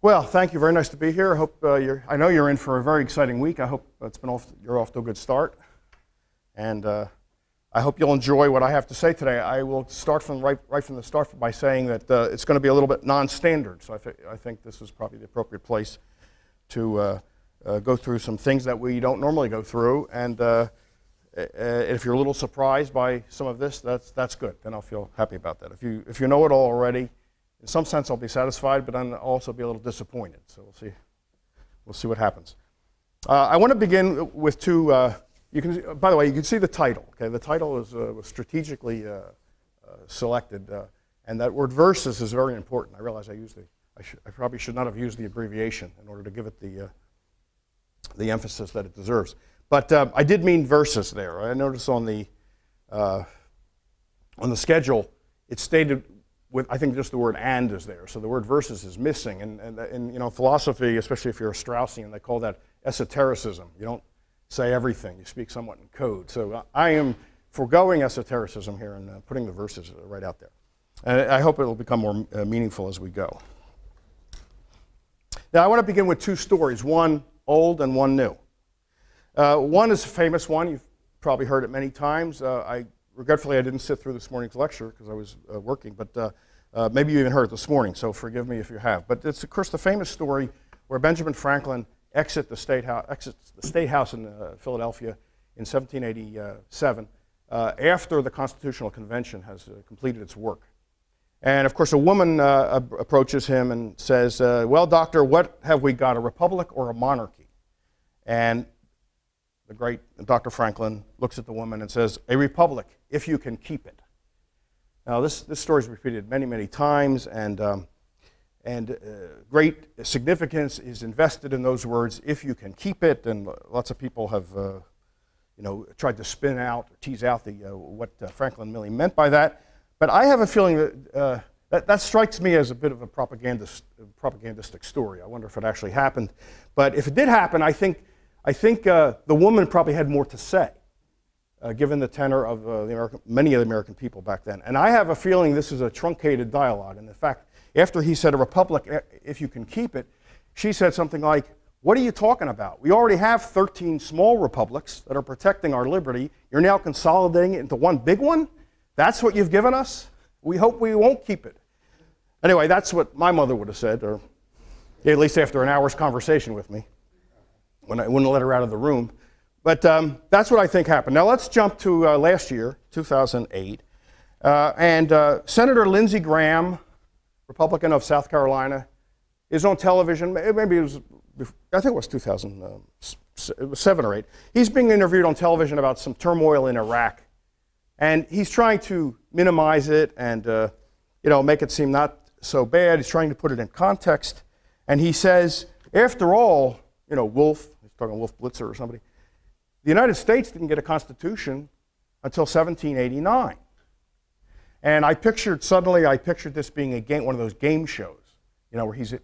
Well, thank you. Very nice to be here. I hope I know you're in for a very exciting week. I hope you're off to a good start, and I hope you'll enjoy what I have to say today. I will start right from the start by saying that it's going to be a little bit non-standard. So I think this is probably the appropriate place to go through some things that we don't normally go through. And if you're a little surprised by some of this, that's good. Then I'll feel happy about that. If you know it all already, in some sense, I'll be satisfied, but I'll also be a little disappointed. So we'll see what happens. I want to begin with two. By the way, you can see the title. Okay, the title was strategically selected, and that word "versus" is very important. I realize I probably should not have used the abbreviation in order to give it the emphasis that it deserves. But I did mean "versus" there. I noticed on the schedule it stated, I think just the word "and" is there, so the word "versus" is missing. And philosophy, especially if you're a Straussian, they call that esotericism. You don't say everything; you speak somewhat in code. So I am foregoing esotericism here and putting the verses right out there. And I hope it will become more meaningful as we go. Now I want to begin with two stories: one old and one new. One is a famous one. You've probably heard it many times. Regretfully, I didn't sit through this morning's lecture because I was working, but maybe you even heard it this morning, so forgive me if you have. But it's, of course, the famous story where Benjamin Franklin exits the State House in Philadelphia in 1787 after the Constitutional Convention has completed its work. And, of course, a woman approaches him and says, well, doctor, what have we got, a republic or a monarchy? And the great Dr. Franklin looks at the woman and says, a republic, if you can keep it. Now, this story is repeated many, many times, and great significance is invested in those words, if you can keep it, and lots of people have tried to spin out or tease out what Franklin really meant by that. But I have a feeling that strikes me as a bit of a propagandistic story. I wonder if it actually happened. But if it did happen, I think the woman probably had more to say, given the tenor of many of the American people back then. And I have a feeling this is a truncated dialogue. And in fact, after he said a republic, if you can keep it, she said something like, what are you talking about? We already have 13 small republics that are protecting our liberty. You're now consolidating it into one big one? That's what you've given us? We hope we won't keep it. Anyway, that's what my mother would have said, or at least after an hour's conversation with me, when I wouldn't let her out of the room. But that's what I think happened. Now let's jump to last year, 2008. And Senator Lindsey Graham, Republican of South Carolina, is on television. Maybe it was, I think it was 2007 or 8. He's being interviewed on television about some turmoil in Iraq. And he's trying to minimize it and make it seem not so bad. He's trying to put it in context. And he says, after all, Wolf, he's talking Wolf Blitzer or somebody, the United States didn't get a constitution until 1789. And I pictured this being a game, one of those game shows, where he's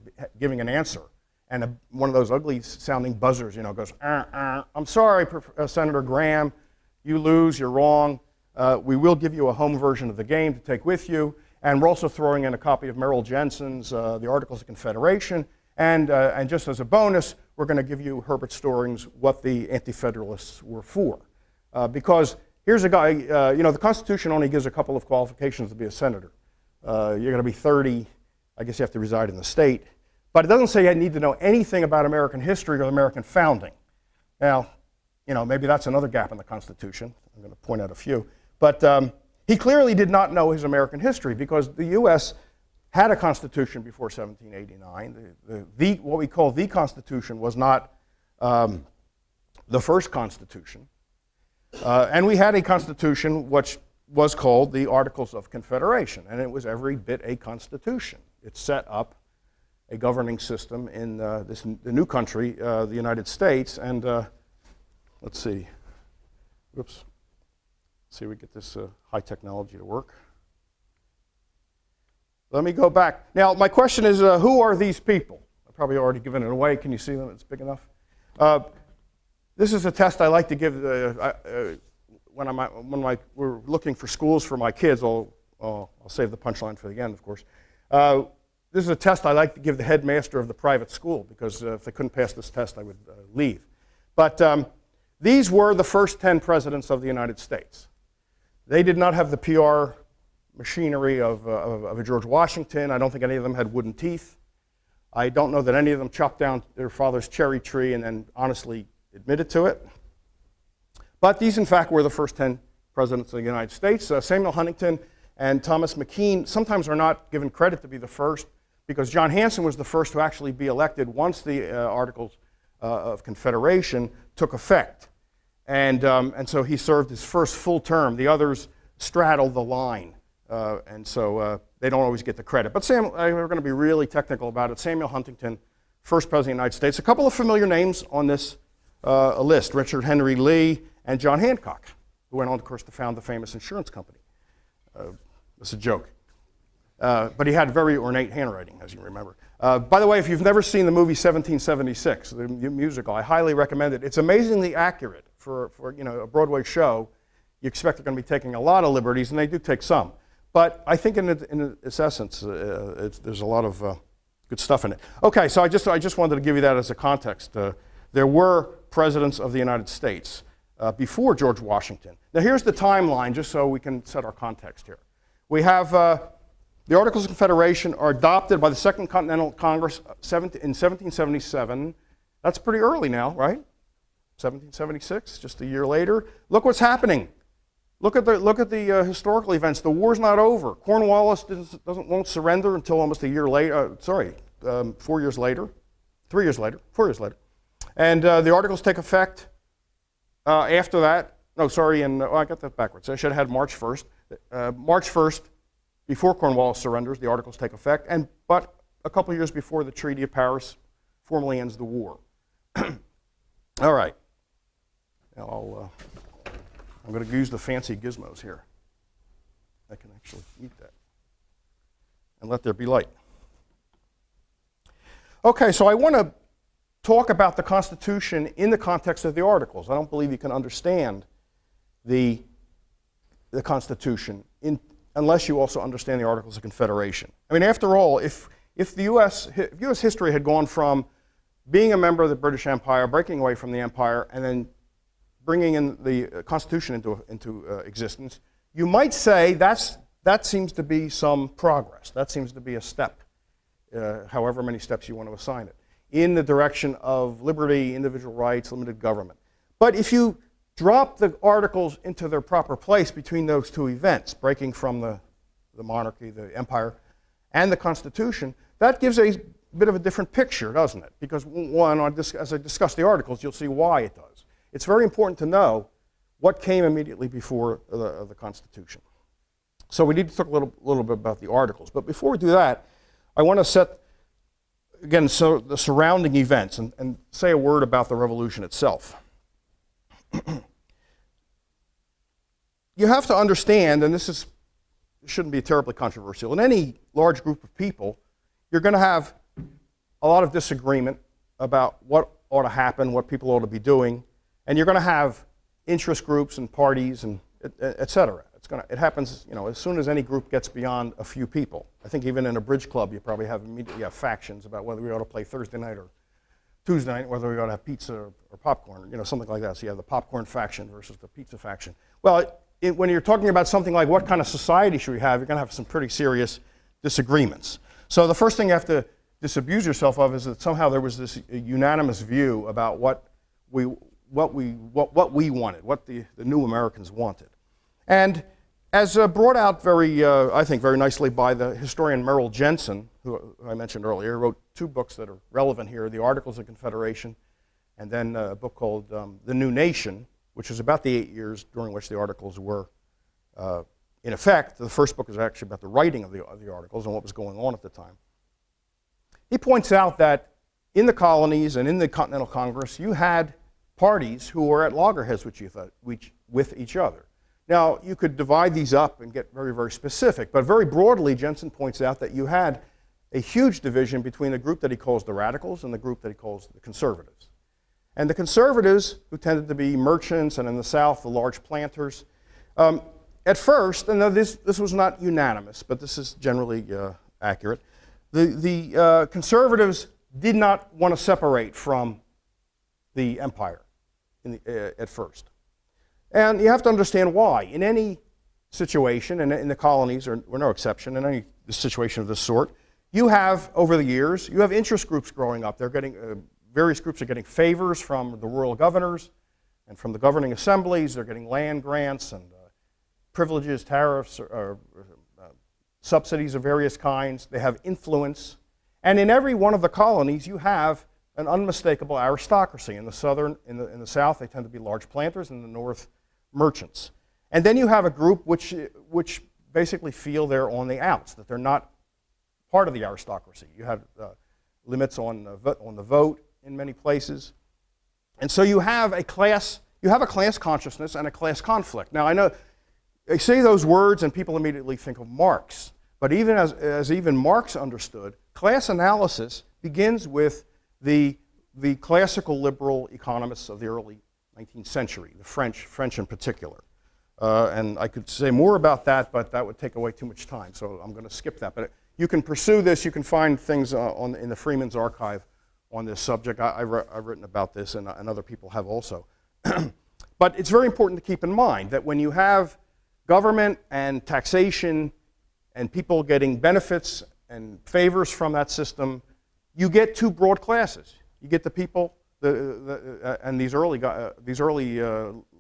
giving an answer. And one of those ugly sounding buzzers, goes, I'm sorry, Senator Graham, you lose, you're wrong. We will give you a home version of the game to take with you. And we're also throwing in a copy of Merrill Jensen's The Articles of Confederation. And just as a bonus, we're going to give you Herbert Storing's What the Anti-Federalists Were For. Because here's a guy, the Constitution only gives a couple of qualifications to be a senator. You're going to be 30, I guess you have to reside in the state. But it doesn't say you need to know anything about American history or the American founding. Now, maybe that's another gap in the Constitution. I'm going to point out a few. But he clearly did not know his American history because the U.S. had a constitution before 1789. What we call the Constitution was not the first Constitution. And we had a Constitution which was called the Articles of Confederation, and it was every bit a constitution. It set up a governing system in the new country, the United States, and let's see. Whoops. Let's see if we get this high technology to work. Let me go back. Now, my question is, who are these people? I've probably already given it away. Can you see them? It's big enough. This is a test I like to give when we're looking for schools for my kids. I'll save the punchline for the end, of course. this is a test I like to give the headmaster of the private school, because if they couldn't pass this test, I would leave. But these were the first 10 presidents of the United States. They did not have the PR machinery of a George Washington. I don't think any of them had wooden teeth. I don't know that any of them chopped down their father's cherry tree and then honestly admitted to it. But these, in fact, were the first 10 presidents of the United States. Samuel Huntington and Thomas McKean sometimes are not given credit to be the first, because John Hanson was the first to actually be elected once the Articles of Confederation took effect. And so he served his first full term. The others straddled the line. And so they don't always get the credit. But we're going to be really technical about it. Samuel Huntington, first president of the United States. A couple of familiar names on this list: Richard Henry Lee and John Hancock, who went on, of course, to found the famous insurance company. It's a joke. But he had very ornate handwriting, as you remember. By the way, if you've never seen the movie 1776, the musical, I highly recommend it. It's amazingly accurate for a Broadway show. You expect they're going to be taking a lot of liberties, and they do take some. But I think in its essence, there's a lot of good stuff in it. Okay, so I just wanted to give you that as a context. There were presidents of the United States before George Washington. Now here's the timeline, just so we can set our context here. We have the Articles of Confederation are adopted by the Second Continental Congress in 1777. That's pretty early now, right? 1776, just a year later. Look what's happening. Look at the historical events. The war's not over. Cornwallis won't surrender until almost a year later. 4 years later, 3 years later, 4 years later, and the Articles take effect after that. No, sorry, I got that backwards. I should have had March 1st. March 1st, before Cornwallis surrenders, the Articles take effect, but a couple years before the Treaty of Paris formally ends the war. All right. Now I'm going to use the fancy gizmos here. I can actually eat that. And let there be light. Okay, so I want to talk about the Constitution in the context of the Articles. I don't believe you can understand the Constitution unless you also understand the Articles of Confederation. I mean, after all, if the U.S. history had gone from being a member of the British Empire, breaking away from the empire, and then bringing in the Constitution into existence, you might say that seems to be some progress. That seems to be a step, however many steps you want to assign it, in the direction of liberty, individual rights, limited government. But if you drop the Articles into their proper place between those two events, breaking from the monarchy, the empire, and the Constitution, that gives a bit of a different picture, doesn't it? Because one, as I discuss the Articles, you'll see why it does. It's very important to know what came immediately before the Constitution. So we need to talk a little bit about the Articles. But before we do that, I want to set, again, the surrounding events and say a word about the Revolution itself. You have to understand, and this shouldn't be terribly controversial, in any large group of people, you're going to have a lot of disagreement about what ought to happen, what people ought to be doing. And you're going to have interest groups and parties and et cetera. It happens, as soon as any group gets beyond a few people. I think even in a bridge club, you probably have factions about whether we ought to play Thursday night or Tuesday night, whether we ought to have pizza or popcorn, something like that. So you have the popcorn faction versus the pizza faction. Well, when you're talking about something like what kind of society should we have, you're going to have some pretty serious disagreements. So the first thing you have to disabuse yourself of is that somehow there was this unanimous view about what we wanted, what the new Americans wanted. And as brought out I think very nicely by the historian Merrill Jensen, who I mentioned earlier, wrote two books that are relevant here, The Articles of Confederation, and then a book called The New Nation, which is about the 8 years during which the Articles were in effect. The first book is actually about the writing of the Articles and what was going on at the time. He points out that in the colonies and in the Continental Congress, you had parties who were at loggerheads with each other. Now, you could divide these up and get very, very specific, but very broadly, Jensen points out that you had a huge division between the group that he calls the radicals and the group that he calls the conservatives. And the conservatives, who tended to be merchants, and in the South, the large planters, at first, and this was not unanimous, but this is generally accurate, The conservatives did not want to separate from the empire at first. And you have to understand why. In any situation, and in the colonies are no exception, in any situation of this sort, you have, over the years, you have interest groups growing up. They're getting, various groups are getting favors from the royal governors and from the governing assemblies. They're getting land grants and privileges, tariffs, subsidies of various kinds. They have influence. And in every one of the colonies, you have an unmistakable aristocracy. In the south, they tend to be large planters. In the north, merchants. And then you have a group which basically feel they're on the outs, that they're not part of the aristocracy. You have limits on the vote in many places. And so you have a class consciousness and a class conflict. Now I know I say those words and people immediately think of Marx, but even as even Marx understood, class analysis begins with the classical liberal economists of the early 19th century, the French in particular. And I could say more about that, but that would take away too much time, so I'm going to skip that. But you can pursue this. You can find things in the Freeman's Archive on this subject. I've written about this, and other people have also. But it's very important to keep in mind that when you have government and taxation and people getting benefits and favors from that system, you get two broad classes. You get the people, and these early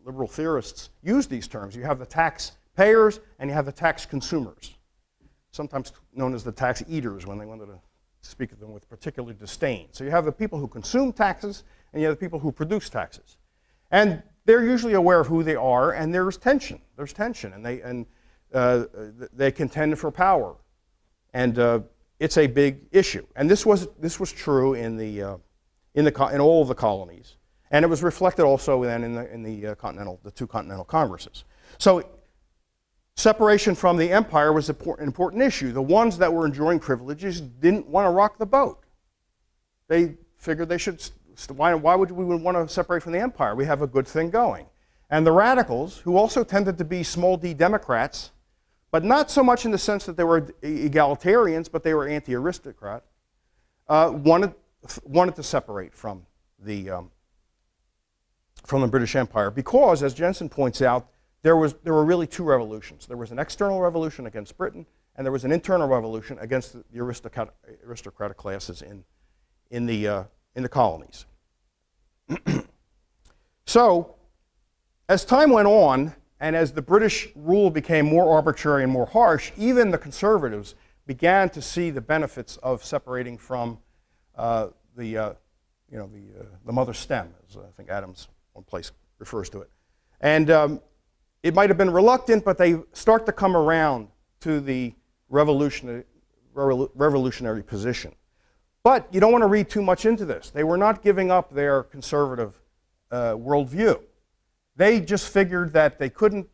liberal theorists use these terms. You have the tax payers and you have the tax consumers, sometimes known as the tax eaters when they wanted to speak of them with particular disdain. So you have the people who consume taxes and you have the people who produce taxes. And they're usually aware of who they are, and there's tension. There's tension, and they contend for power. And it's a big issue. And this was true in all of the colonies. And it was reflected also then in the two continental congresses. So separation from the empire was an important issue. The ones that were enjoying privileges didn't want to rock the boat. They figured they should, why would we want to separate from the empire? We have a good thing going. And the radicals, who also tended to be small d Democrats, but not so much in the sense that they were egalitarians, but they were anti-aristocrat, wanted to separate from the British Empire because, as Jensen points out, there were really two revolutions. There was an external revolution against Britain, and there was an internal revolution against the aristocratic classes in the colonies. So, as time went on, and as the British rule became more arbitrary and more harsh, even the conservatives began to see the benefits of separating from the mother stem, as I think Adams one place refers to it. And it might have been reluctant, but they start to come around to the revolutionary position. But you don't want to read too much into this. They were not giving up their conservative worldview. They just figured that they couldn't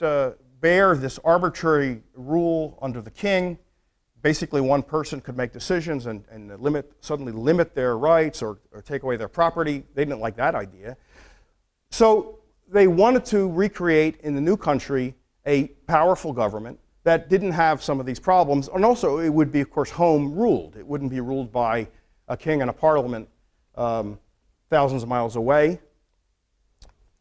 bear this arbitrary rule under the king. Basically, one person could make decisions and suddenly limit their rights or take away their property. They didn't like that idea. So they wanted to recreate in the new country a powerful government that didn't have some of these problems. And also, it would be, of course, home ruled. It wouldn't be ruled by a king and a parliament thousands of miles away.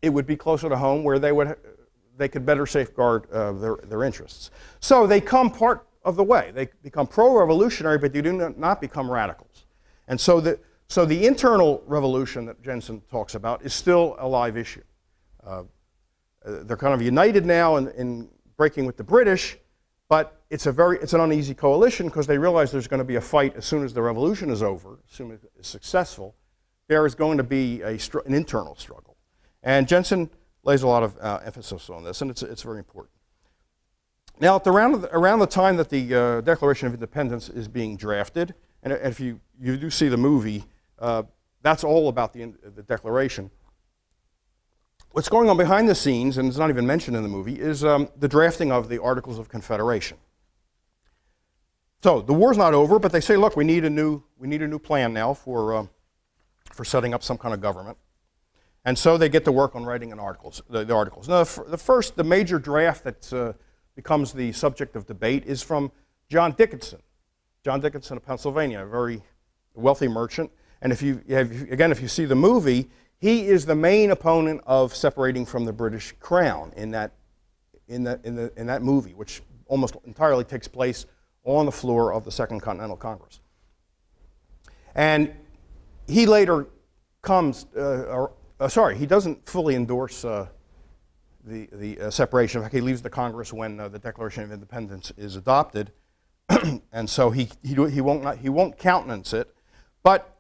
It would be closer to home where they could better safeguard their interests. So they come part of the way. They become pro-revolutionary, but they do not become radicals. And so the internal revolution that Jensen talks about is still a live issue. They're kind of united now in breaking with the British, but it's an uneasy coalition because they realize there's going to be a fight as soon as the revolution is over, as soon as it's successful. There is going to be an internal struggle. And Jensen lays a lot of emphasis on this, and it's very important. Now, around the time that the Declaration of Independence is being drafted, and if you do see the movie, that's all about the Declaration. What's going on behind the scenes, and it's not even mentioned in the movie, is the drafting of the Articles of Confederation. So the war's not over, but they say, look, we need a new plan now for setting up some kind of government. And so they get to work on writing the articles. Now, the major draft that becomes the subject of debate is from John Dickinson. John Dickinson of Pennsylvania, a very wealthy merchant. And if you see the movie, he is the main opponent of separating from the British Crown in that movie, which almost entirely takes place on the floor of the Second Continental Congress. And he later he doesn't fully endorse the separation. In fact, he leaves the Congress when the Declaration of Independence is adopted, and so he won't countenance it, but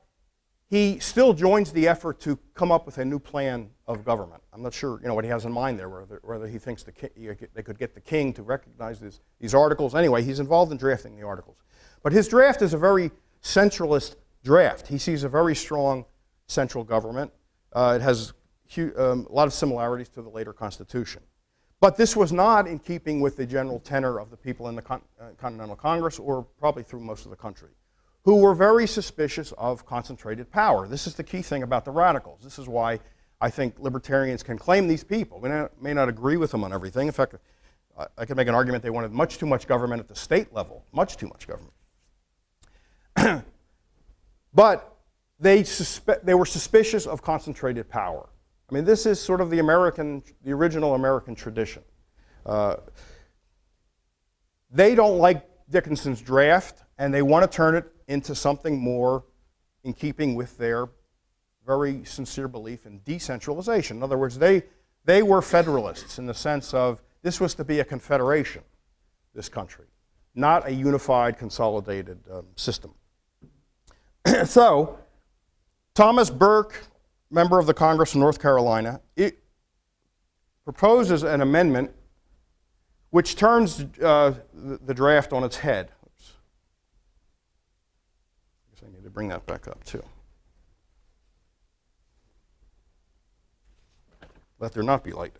he still joins the effort to come up with a new plan of government. I'm not sure, what he has in mind there, whether he thinks they could get the king to recognize these articles. Anyway, he's involved in drafting the articles. But his draft is a very centralist draft. He sees a very strong central government. It has a lot of similarities to the later Constitution. But this was not in keeping with the general tenor of the people in the Continental Congress, or probably through most of the country, who were very suspicious of concentrated power. This is the key thing about the radicals. This is why I think libertarians can claim these people. We may not agree with them on everything. In fact, I could make an argument they wanted much too much government at the state level, much too much government. But they were suspicious of concentrated power. I mean, this is sort of the original American tradition. They don't like Dickinson's draft, and they want to turn it into something more in keeping with their very sincere belief in decentralization. In other words, they were Federalists in the sense of this was to be a confederation, this country, not a unified, consolidated system. So, Thomas Burke, member of the Congress of North Carolina, proposes an amendment which turns the draft on its head. Oops. I guess I need to bring that back up too. Let there not be light.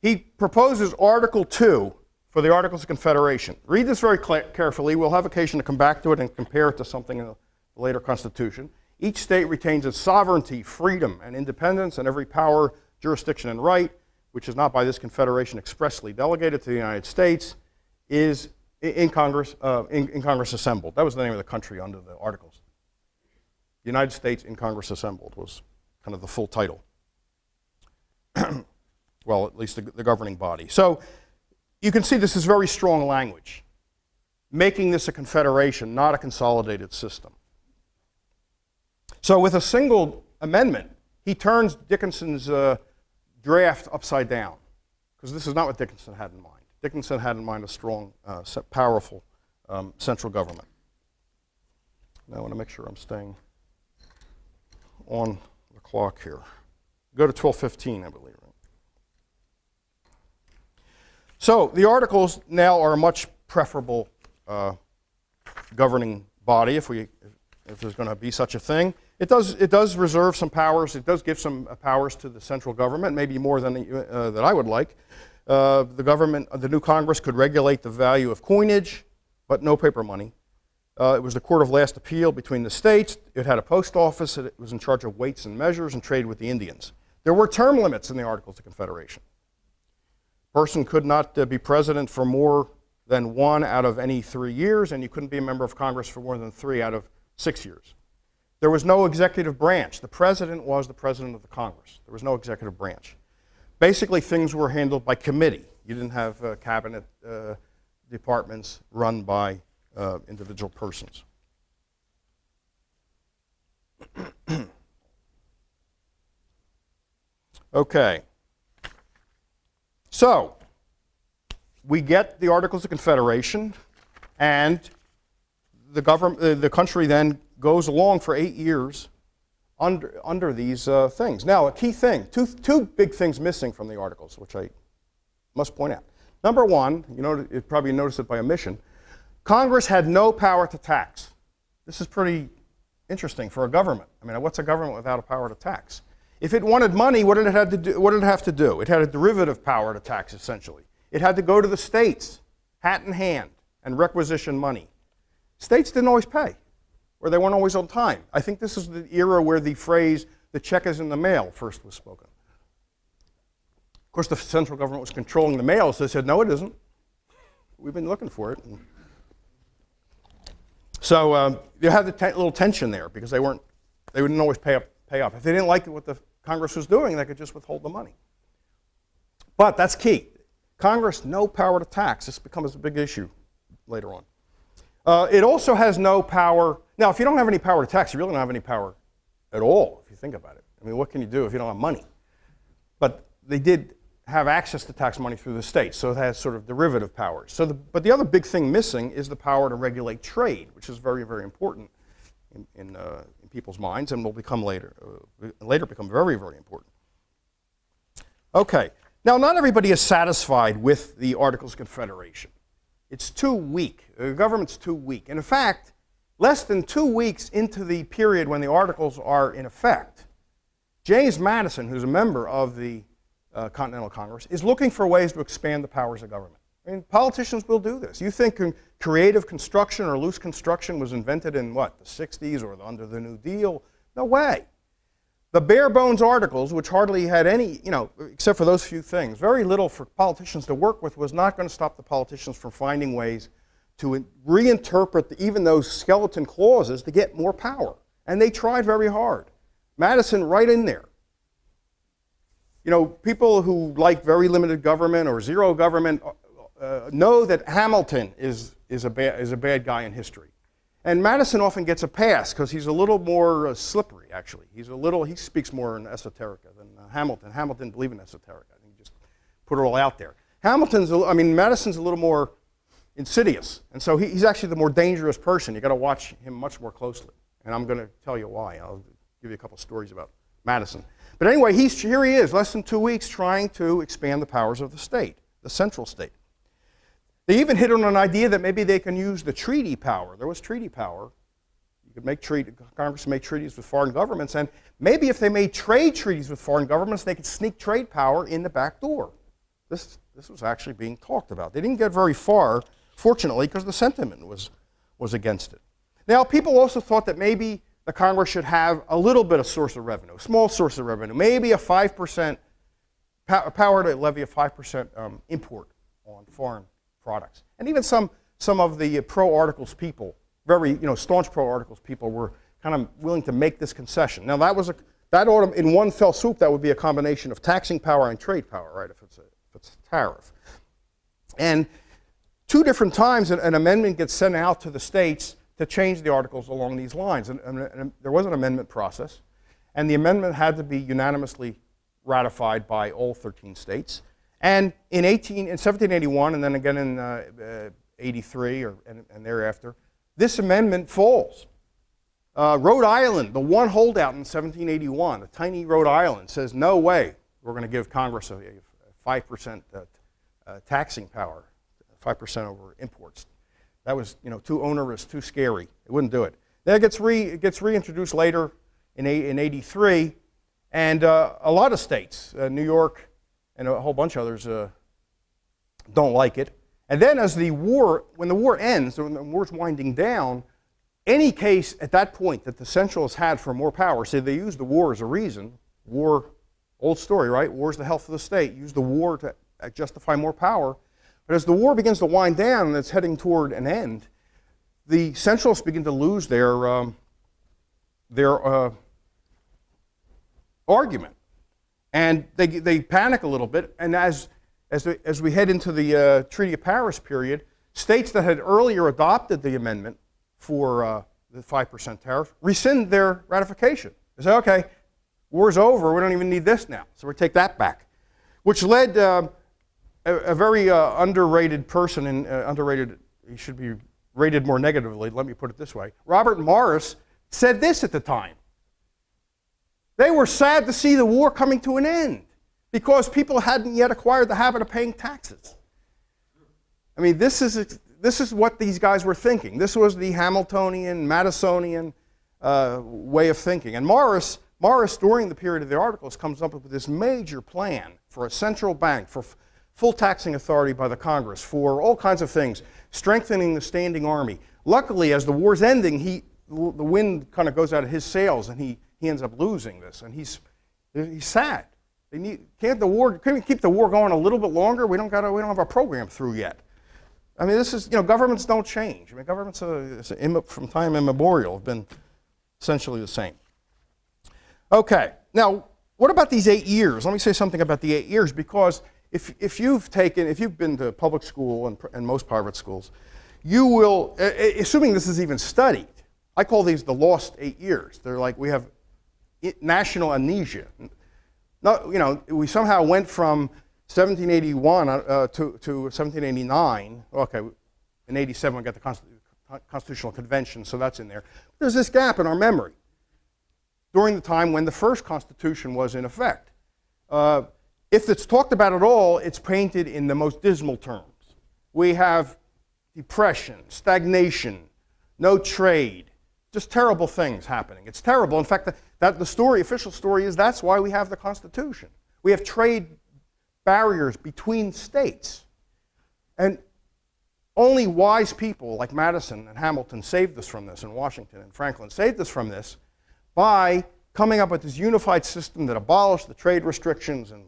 He proposes Article 2 for the Articles of Confederation. Read this very carefully. We'll have occasion to come back to it and compare it to something in the later Constitution. Each state retains its sovereignty, freedom, and independence, and every power, jurisdiction, and right, which is not by this Confederation expressly delegated to the United States, is in Congress assembled. That was the name of the country under the Articles. United States in Congress assembled was kind of the full title. Well, at least the governing body. So you can see this is very strong language, making this a confederation, not a consolidated system. So with a single amendment, he turns Dickinson's draft upside down, because this is not what Dickinson had in mind. Dickinson had in mind a strong, powerful central government. Now I want to make sure I'm staying on the clock here. Go to 12:15, I believe. Right? So the Articles now are a much preferable governing body, if there's going to be such a thing. It does reserve some powers. It does give some powers to the central government, maybe more than that I would like. The new Congress could regulate the value of coinage, but no paper money. It was the court of last appeal between the states. It had a post office. It was in charge of weights and measures and trade with the Indians. There were term limits in the Articles of Confederation. A person could not be president for more than 1 out of any 3 years, and you couldn't be a member of Congress for more than 3 out of 6 years. There was no executive branch. The president was the president of the Congress. There was no executive branch. Basically, things were handled by committee. You didn't have cabinet departments run by individual persons. Okay. So, we get the Articles of Confederation, and the country then goes along for 8 years under these things. Now, a key thing, two big things missing from the Articles, which I must point out. Number one, you probably noticed it by omission, Congress had no power to tax. This is pretty interesting for a government. I mean, what's a government without a power to tax? If it wanted money, what did it have to do? It had a derivative power to tax, essentially. It had to go to the states, hat in hand, and requisition money. States didn't always pay, or they weren't always on time. I think this is the era where the phrase, the check is in the mail, first was spoken. Of course, the central government was controlling the mail, so they said, no, it isn't. we've been looking for it. And so you have the little tension there because they wouldn't always pay up. If they didn't like what the Congress was doing, they could just withhold the money. But that's key. Congress, no power to tax. This becomes a big issue later on. It also has no power. Now, if you don't have any power to tax, you really don't have any power at all, if you think about it. I mean, what can you do if you don't have money? But they did have access to tax money through the states, so it has sort of derivative powers. But the other big thing missing is the power to regulate trade, which is very, very important in people's minds and will become later become very, very important. Okay. Now, not everybody is satisfied with the Articles of Confederation. It's too weak. The government's too weak. And in fact, less than 2 weeks into the period when the Articles are in effect, James Madison, who's a member of the Continental Congress, is looking for ways to expand the powers of government. I mean, politicians will do this. You think creative construction or loose construction was invented in, what, the 60s or under the New Deal? No way. The bare bones articles, which hardly had any, except for those few things, very little for politicians to work with, was not going to stop the politicians from finding ways to reinterpret even those skeleton clauses to get more power. And they tried very hard. Madison right in there. People who like very limited government or zero government know that Hamilton is a bad guy in history. And Madison often gets a pass because he's a little more slippery, actually. He speaks more in esoterica than Hamilton. Hamilton didn't believe in esoterica. He just put it all out there. Madison's a little more insidious. And so he's actually the more dangerous person. You've got to watch him much more closely. And I'm going to tell you why. I'll give you a couple stories about Madison. But anyway, here he is, less than 2 weeks, trying to expand the powers of the state, the central state. They even hit on an idea that maybe they can use the treaty power. There was treaty power. You could make Congress make treaties with foreign governments, and maybe if they made trade treaties with foreign governments, they could sneak trade power in the back door. This was actually being talked about. They didn't get very far, fortunately, because the sentiment was against it. Now, people also thought that maybe the Congress should have a little bit of source of revenue, a small source of revenue, maybe a 5% power to levy a 5% import on foreign products. And even some of the pro-Articles people, very staunch pro-Articles people, were kind of willing to make this concession. Now that ought to, in one fell swoop, that would be a combination of taxing power and trade power, right? If it's a tariff. And 2 different times an amendment gets sent out to the states to change the Articles along these lines. And there was an amendment process, and the amendment had to be unanimously ratified by all 13 states. And in 1781, and then again in 83 and thereafter, this amendment falls. Rhode Island, the one holdout in 1781, a tiny Rhode Island, says, no way, we're going to give Congress a 5% taxing power, 5% over imports. That was too onerous, too scary. It wouldn't do it. Then it gets reintroduced later in 83, and a lot of states, New York, and a whole bunch of others don't like it. And then when the war ends, when the war's winding down, any case at that point that the Centralists had for more power, say they used the war as a reason, war, old story, right? War's the health of the state. Use the war to justify more power. But as the war begins to wind down and it's heading toward an end, the Centralists begin to lose their argument. And they panic a little bit, and as we head into the Treaty of Paris period, states that had earlier adopted the amendment for the 5% tariff rescind their ratification. They say, okay, war's over, we don't even need this now, so we take that back. Which led a very underrated person, he should be rated more negatively, let me put it this way. Robert Morris said this at the time. They were sad to see the war coming to an end because people hadn't yet acquired the habit of paying taxes. I mean, this is what these guys were thinking. This was the Hamiltonian, Madisonian way of thinking. And Morris, during the period of the Articles, comes up with this major plan for a central bank, for full taxing authority by the Congress, for all kinds of things, strengthening the standing army. Luckily, as the war's ending, the wind kind of goes out of his sails, and he ends up losing this, and he's sad. Can't we keep the war going a little bit longer? We don't have our program through yet. I mean, this is, governments don't change. I mean, governments from time immemorial have been essentially the same. Okay, now, what about these 8 years? Let me say something about the 8 years, because if you've been to public school and most private schools, you will, assuming this is even studied, I call these the lost 8 years. They're like, we have national amnesia. No, we somehow went from 1781 to 1789. Okay, in 87 we got the Constitutional Convention, so that's in there. There's this gap in our memory during the time when the first Constitution was in effect. If it's talked about at all, it's painted in the most dismal terms. We have depression, stagnation, no trade, just terrible things happening. It's terrible. In fact, the official story is that's why we have the Constitution. We have trade barriers between states. And only wise people like Madison and Hamilton saved us from this, and Washington and Franklin saved us from this by coming up with this unified system that abolished the trade restrictions and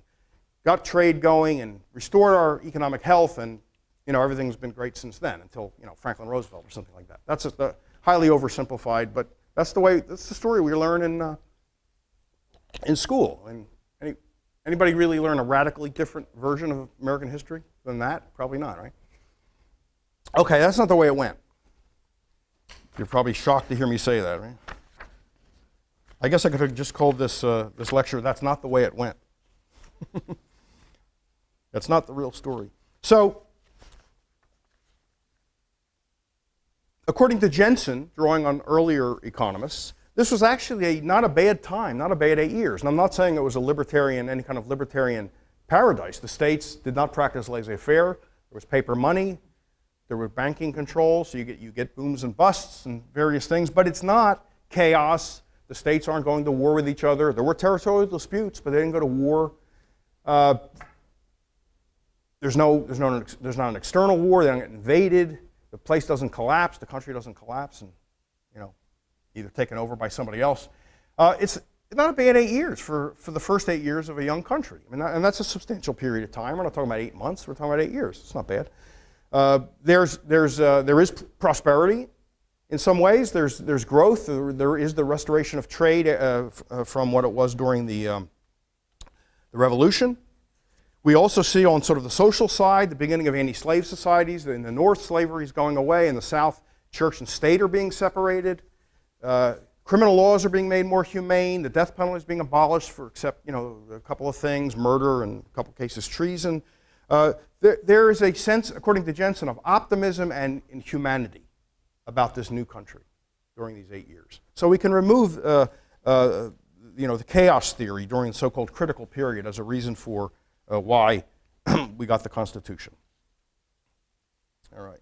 got trade going and restored our economic health, and everything's been great since then until Franklin Roosevelt or something like that. That's just highly oversimplified, but that's the story we learn in school. And anybody really learn a radically different version of American history than that? Probably not, right? Okay, that's not the way it went. You're probably shocked to hear me say that, right? I guess I could have just called this lecture, "That's Not the Way It Went." That's not the real story. So, according to Jensen, drawing on earlier economists, this was actually not a bad time, not a bad 8 years. And I'm not saying it was any kind of libertarian paradise. The states did not practice laissez-faire. There was paper money. There was banking control, so you get booms and busts and various things. But it's not chaos. The states aren't going to war with each other. There were territorial disputes, but they didn't go to war. There's not an external war. They don't get invaded. The place doesn't collapse. The country doesn't collapse and either taken over by somebody else. It's not a bad 8 years for the first 8 years of a young country. I mean, and that's a substantial period of time. We're not talking about 8 months. We're talking about 8 years. It's not bad. There is prosperity. In some ways, there's growth. There is the restoration of trade from what it was during the Revolution. We also see on sort of the social side the beginning of anti-slave societies. In the North, slavery is going away. In the South, church and state are being separated. Criminal laws are being made more humane. The death penalty is being abolished except a couple of things, murder and a couple of cases treason. There is a sense, according to Jensen, of optimism and humanity about this new country during these 8 years. So we can remove the chaos theory during the so-called critical period as a reason for why we got the Constitution. All right.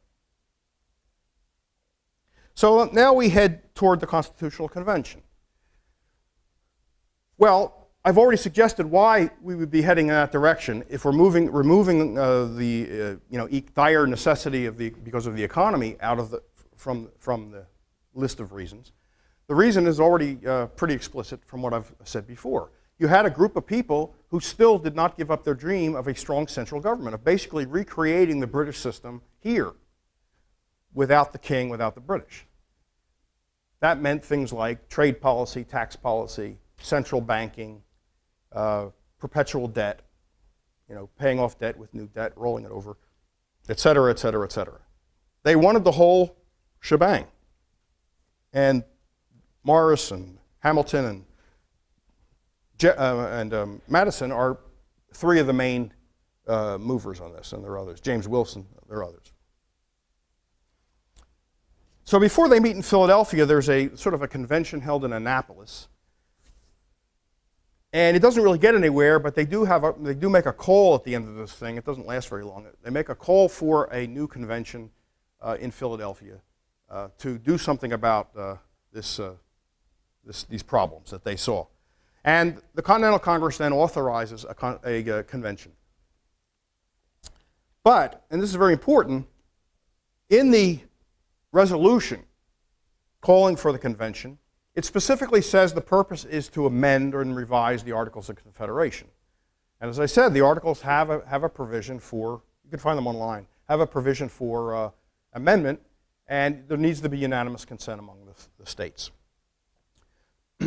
So now we head toward the Constitutional Convention. Well, I've already suggested why we would be heading in that direction if we're removing the dire necessity because of the economy from the list of reasons. The reason is already pretty explicit from what I've said before. You had a group of people who still did not give up their dream of a strong central government, of basically recreating the British system here without the king, without the British. That meant things like trade policy, tax policy, central banking, perpetual debt, paying off debt with new debt, rolling it over, et cetera, et cetera, et cetera. They wanted the whole shebang. And Morris and Hamilton and Madison are three of the main movers on this, and there are others. James Wilson, there are others. So before they meet in Philadelphia, there's a sort of a convention held in Annapolis. And it doesn't really get anywhere, but they do make a call at the end of this thing. It doesn't last very long. They make a call for a new convention in Philadelphia to do something about these problems that they saw. And the Continental Congress then authorizes a convention. But, and this is very important, in the resolution calling for the convention, it specifically says the purpose is to amend and revise the Articles of Confederation. And as I said, the Articles have a provision for, you can find them online, have a provision for amendment, and there needs to be unanimous consent among the states.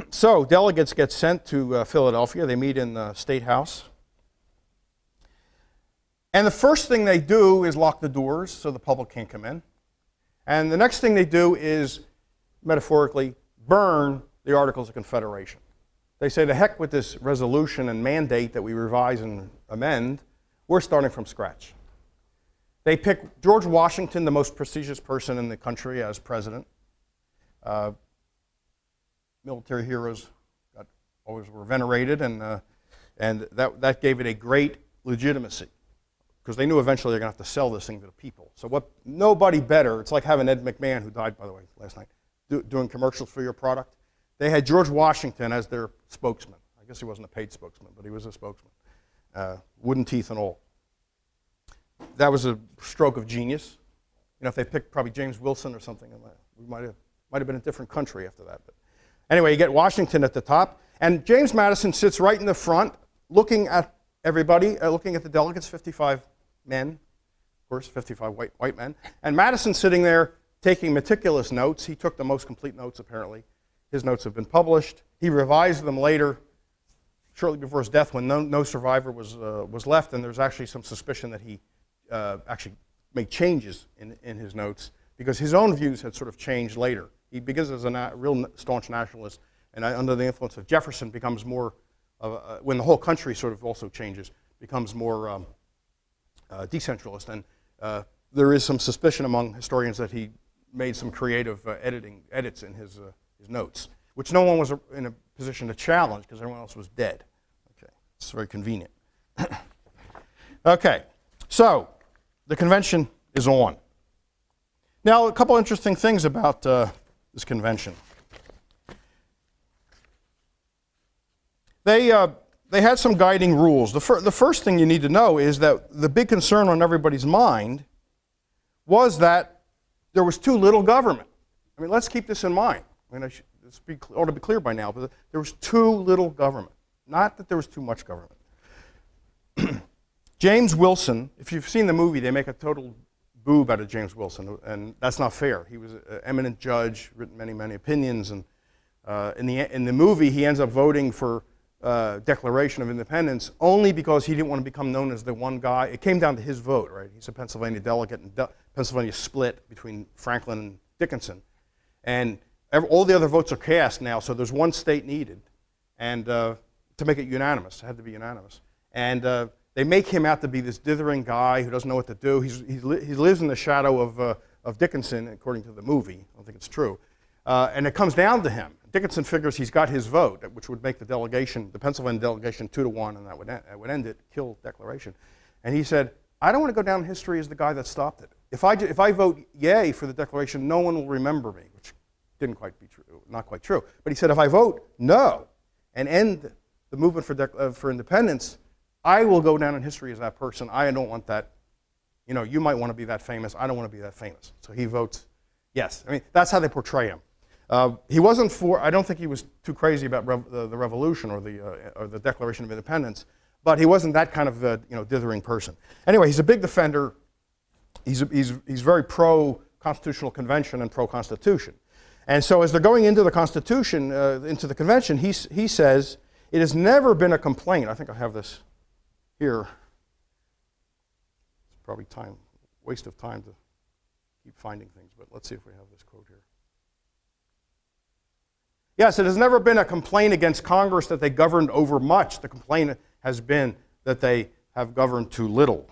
So delegates get sent to Philadelphia. They meet in the State House. And the first thing they do is lock the doors so the public can't come in. And the next thing they do is, metaphorically, burn the Articles of Confederation. They say, to heck with this resolution and mandate that we revise and amend. We're starting from scratch. They pick George Washington, the most prestigious person in the country, as president. Military heroes always were venerated, and that gave it a great legitimacy, because they knew eventually they're going to have to sell this thing to the people. So nobody better, it's like having Ed McMahon, who died, by the way, last night, doing commercials for your product. They had George Washington as their spokesman. I guess he wasn't a paid spokesman, but he was a spokesman. Wooden teeth and all. That was a stroke of genius. You know, if they picked probably James Wilson or something, we might have been a different country after that. But anyway, you get Washington at the top, and James Madison sits right in the front, looking at everybody, looking at the delegates, 55 men, of course, 55 white men, and Madison sitting there taking meticulous notes. He took the most complete notes, apparently. His notes have been published. He revised them later, shortly before his death, when no survivor was left, and there's actually some suspicion that he actually made changes in his notes, because his own views had sort of changed later. He begins as a real staunch nationalist, and under the influence of Jefferson becomes more, when the whole country sort of also changes, becomes more decentralist. And there is some suspicion among historians that he made some creative edits in his notes, which no one was in a position to challenge because everyone else was dead. Okay, it's very convenient. Okay, so the convention is on. Now, a couple interesting things about this convention. They had some guiding rules. The first thing you need to know is that the big concern on everybody's mind was that there was too little government. I mean, let's keep this in mind. I mean, this ought to be clear by now, but there was too little government. Not that there was too much government. James Wilson, if you've seen the movie, they make a total boob out of James Wilson, and that's not fair. He was an eminent judge, written many, many opinions, and in the movie, he ends up voting for Declaration of Independence only because he didn't want to become known as the one guy. It came down to his vote, right? He's a Pennsylvania delegate, and Pennsylvania split between Franklin and Dickinson. And all the other votes are cast now, so there's one state needed, and to make it unanimous. It had to be unanimous. And they make him out to be this dithering guy who doesn't know what to do. He lives in the shadow of Dickinson, according to the movie. I don't think it's true. And it comes down to him. Dickinson figures he's got his vote, which would make the delegation, the Pennsylvania delegation, 2-1, and that would end it, kill Declaration. And he said, I don't want to go down in history as the guy that stopped it. If I vote yay for the Declaration, no one will remember me, which didn't quite be true, not quite true. But he said, if I vote no and end the movement for independence, I will go down in history as that person. I don't want that. You know, you might want to be that famous. I don't want to be that famous. So he votes yes. I mean, that's how they portray him. He wasn't for, I don't think he was too crazy about the revolution or the Declaration of Independence, but he wasn't that kind of dithering person. Anyway, he's a big defender. He's very pro-constitutional convention and pro-constitution. And so as they're going into the Constitution, into the convention, he says, it has never been a complaint. I think I have this here. It's probably waste of time to keep finding things, but let's see if we have this quote here. Yes, it has never been a complaint against Congress that they governed over much. The complaint has been that they have governed too little.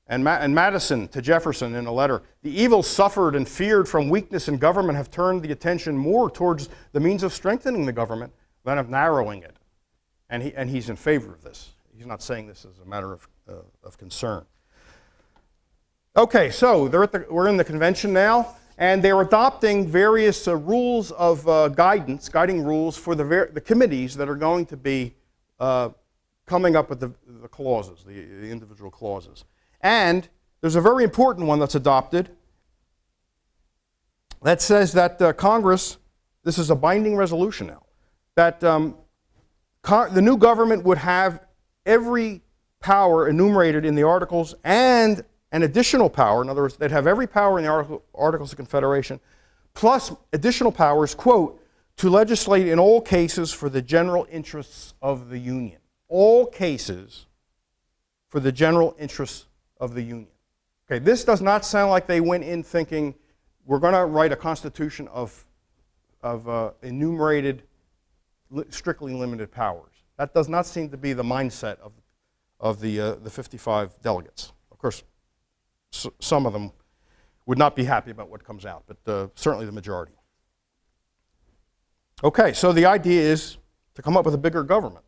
And Madison to Jefferson in a letter, the evils suffered and feared from weakness in government have turned the attention more towards the means of strengthening the government than of narrowing it. And he's in favor of this. He's not saying this as a matter of concern. Okay, so we're in the convention now, and they're adopting various rules of guiding rules for the committees that are going to be coming up with the clauses, the individual clauses. And there's a very important one that's adopted that says that Congress, this is a binding resolution now, that the new government would have every power enumerated in the Articles and an additional power. In other words, they'd have every power in the Articles of Confederation, plus additional powers, quote, to legislate in all cases for the general interests of the Union. All cases for the general interests of the Union. Okay, this does not sound like they went in thinking we're going to write a constitution of enumerated, strictly limited powers. That does not seem to be the mindset of the 55 delegates. Of course, some of them would not be happy about what comes out, but certainly the majority. Okay, so the idea is to come up with a bigger government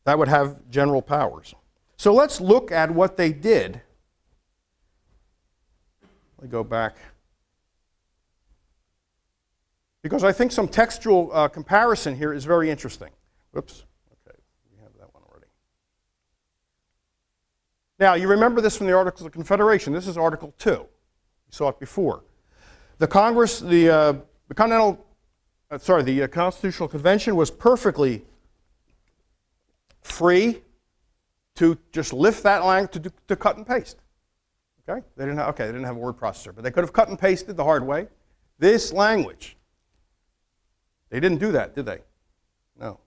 that would have general powers. So let's look at what they did. Let me go back. Because I think some textual comparison here is very interesting. Whoops. Okay, we have that one already. Now, you remember this from the Articles of Confederation. This is Article 2. You saw it before. The Congress, the Constitutional Convention was perfectly free to just lift that language to cut and paste. Okay? They didn't have a word processor, but they could have cut and pasted the hard way. This language. They didn't do that, did they? No.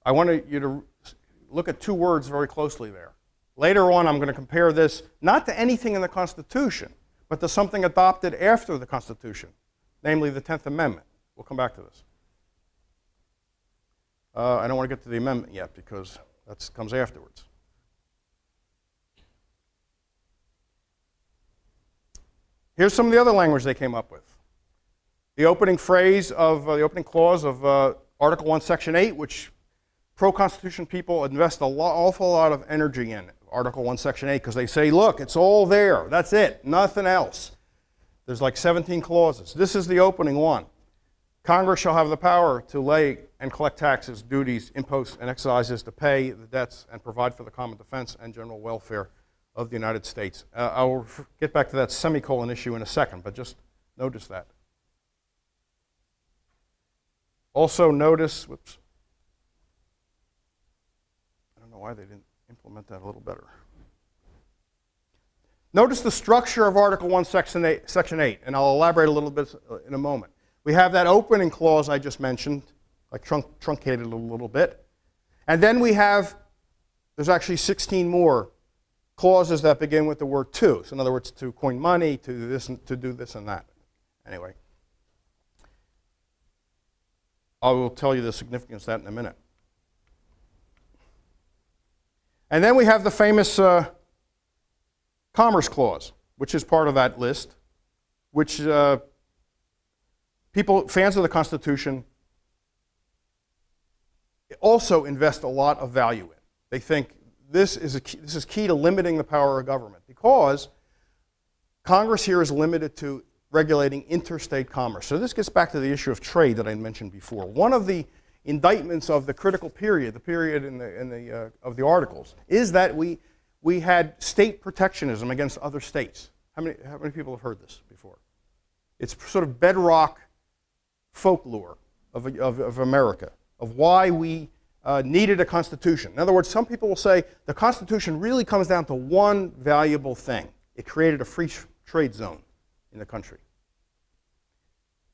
I want you to look at two words very closely there. Later on, I'm going to compare this not to anything in the Constitution, but to something adopted after the Constitution, namely the 10th Amendment. We'll come back to this. I don't want to get to the amendment yet because that comes afterwards. Here's some of the other language they came up with. The opening phrase of the opening clause of Article 1, Section 8, which pro-Constitution people invest an awful lot of energy in, Article 1, Section 8, because they say, look, it's all there. That's it. Nothing else. There's like 17 clauses. This is the opening one. Congress shall have the power to lay and collect taxes, duties, imposts, and excises to pay the debts and provide for the common defense and general welfare of the United States. I'll get back to that semicolon issue in a second, but just notice that. Also notice, whoops, I don't know why they didn't implement that a little better. Notice the structure of Article 1, Section 8, and I'll elaborate a little bit in a moment. We have that opening clause I just mentioned, like truncated a little bit. And then we have, there's actually 16 more clauses that begin with the word to. So in other words, to coin money, to do this and that. Anyway. I will tell you the significance of that in a minute. And then we have the famous Commerce Clause, which is part of that list, which fans of the Constitution, also invest a lot of value in. They think this is key to limiting the power of government because Congress here is limited to regulating interstate commerce. So this gets back to the issue of trade that I mentioned before. One of the indictments of the critical period, the period of the Articles, is that we had state protectionism against other states. How many people have heard this before? It's sort of bedrock folklore of America, of why we needed a constitution. In other words, some people will say the Constitution really comes down to one valuable thing. It created a free trade zone in the country.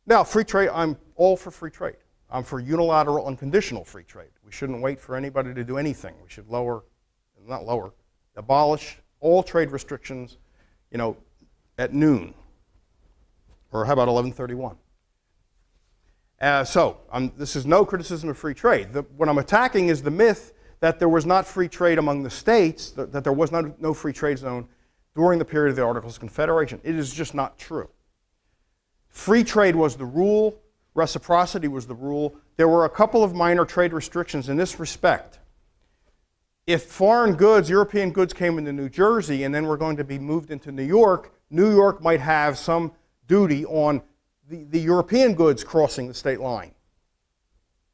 Now, free trade, I'm all for free trade. I'm for unilateral, unconditional free trade. We shouldn't wait for anybody to do anything. We should abolish all trade restrictions, at noon. Or how about 11:31? This is no criticism of free trade. What I'm attacking is the myth that there was not free trade among the states, that there was no free trade zone during the period of the Articles of Confederation. It is just not true. Free trade was the rule. Reciprocity was the rule. There were a couple of minor trade restrictions in this respect. If foreign goods, European goods came into New Jersey and then were going to be moved into New York might have some duty on the European goods crossing the state line.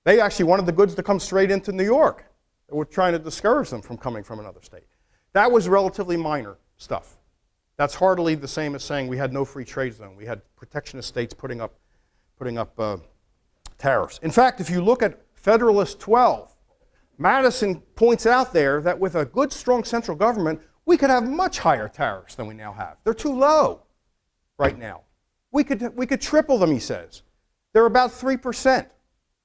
They actually wanted the goods to come straight into New York. They were trying to discourage them from coming from another state. That was relatively minor stuff. That's hardly the same as saying we had no free trade zone. We had protectionist states putting up tariffs. In fact, if you look at Federalist 12, Madison points out there that with a good, strong central government, we could have much higher tariffs than we now have. They're too low right now. We could triple them, he says. They're about 3%,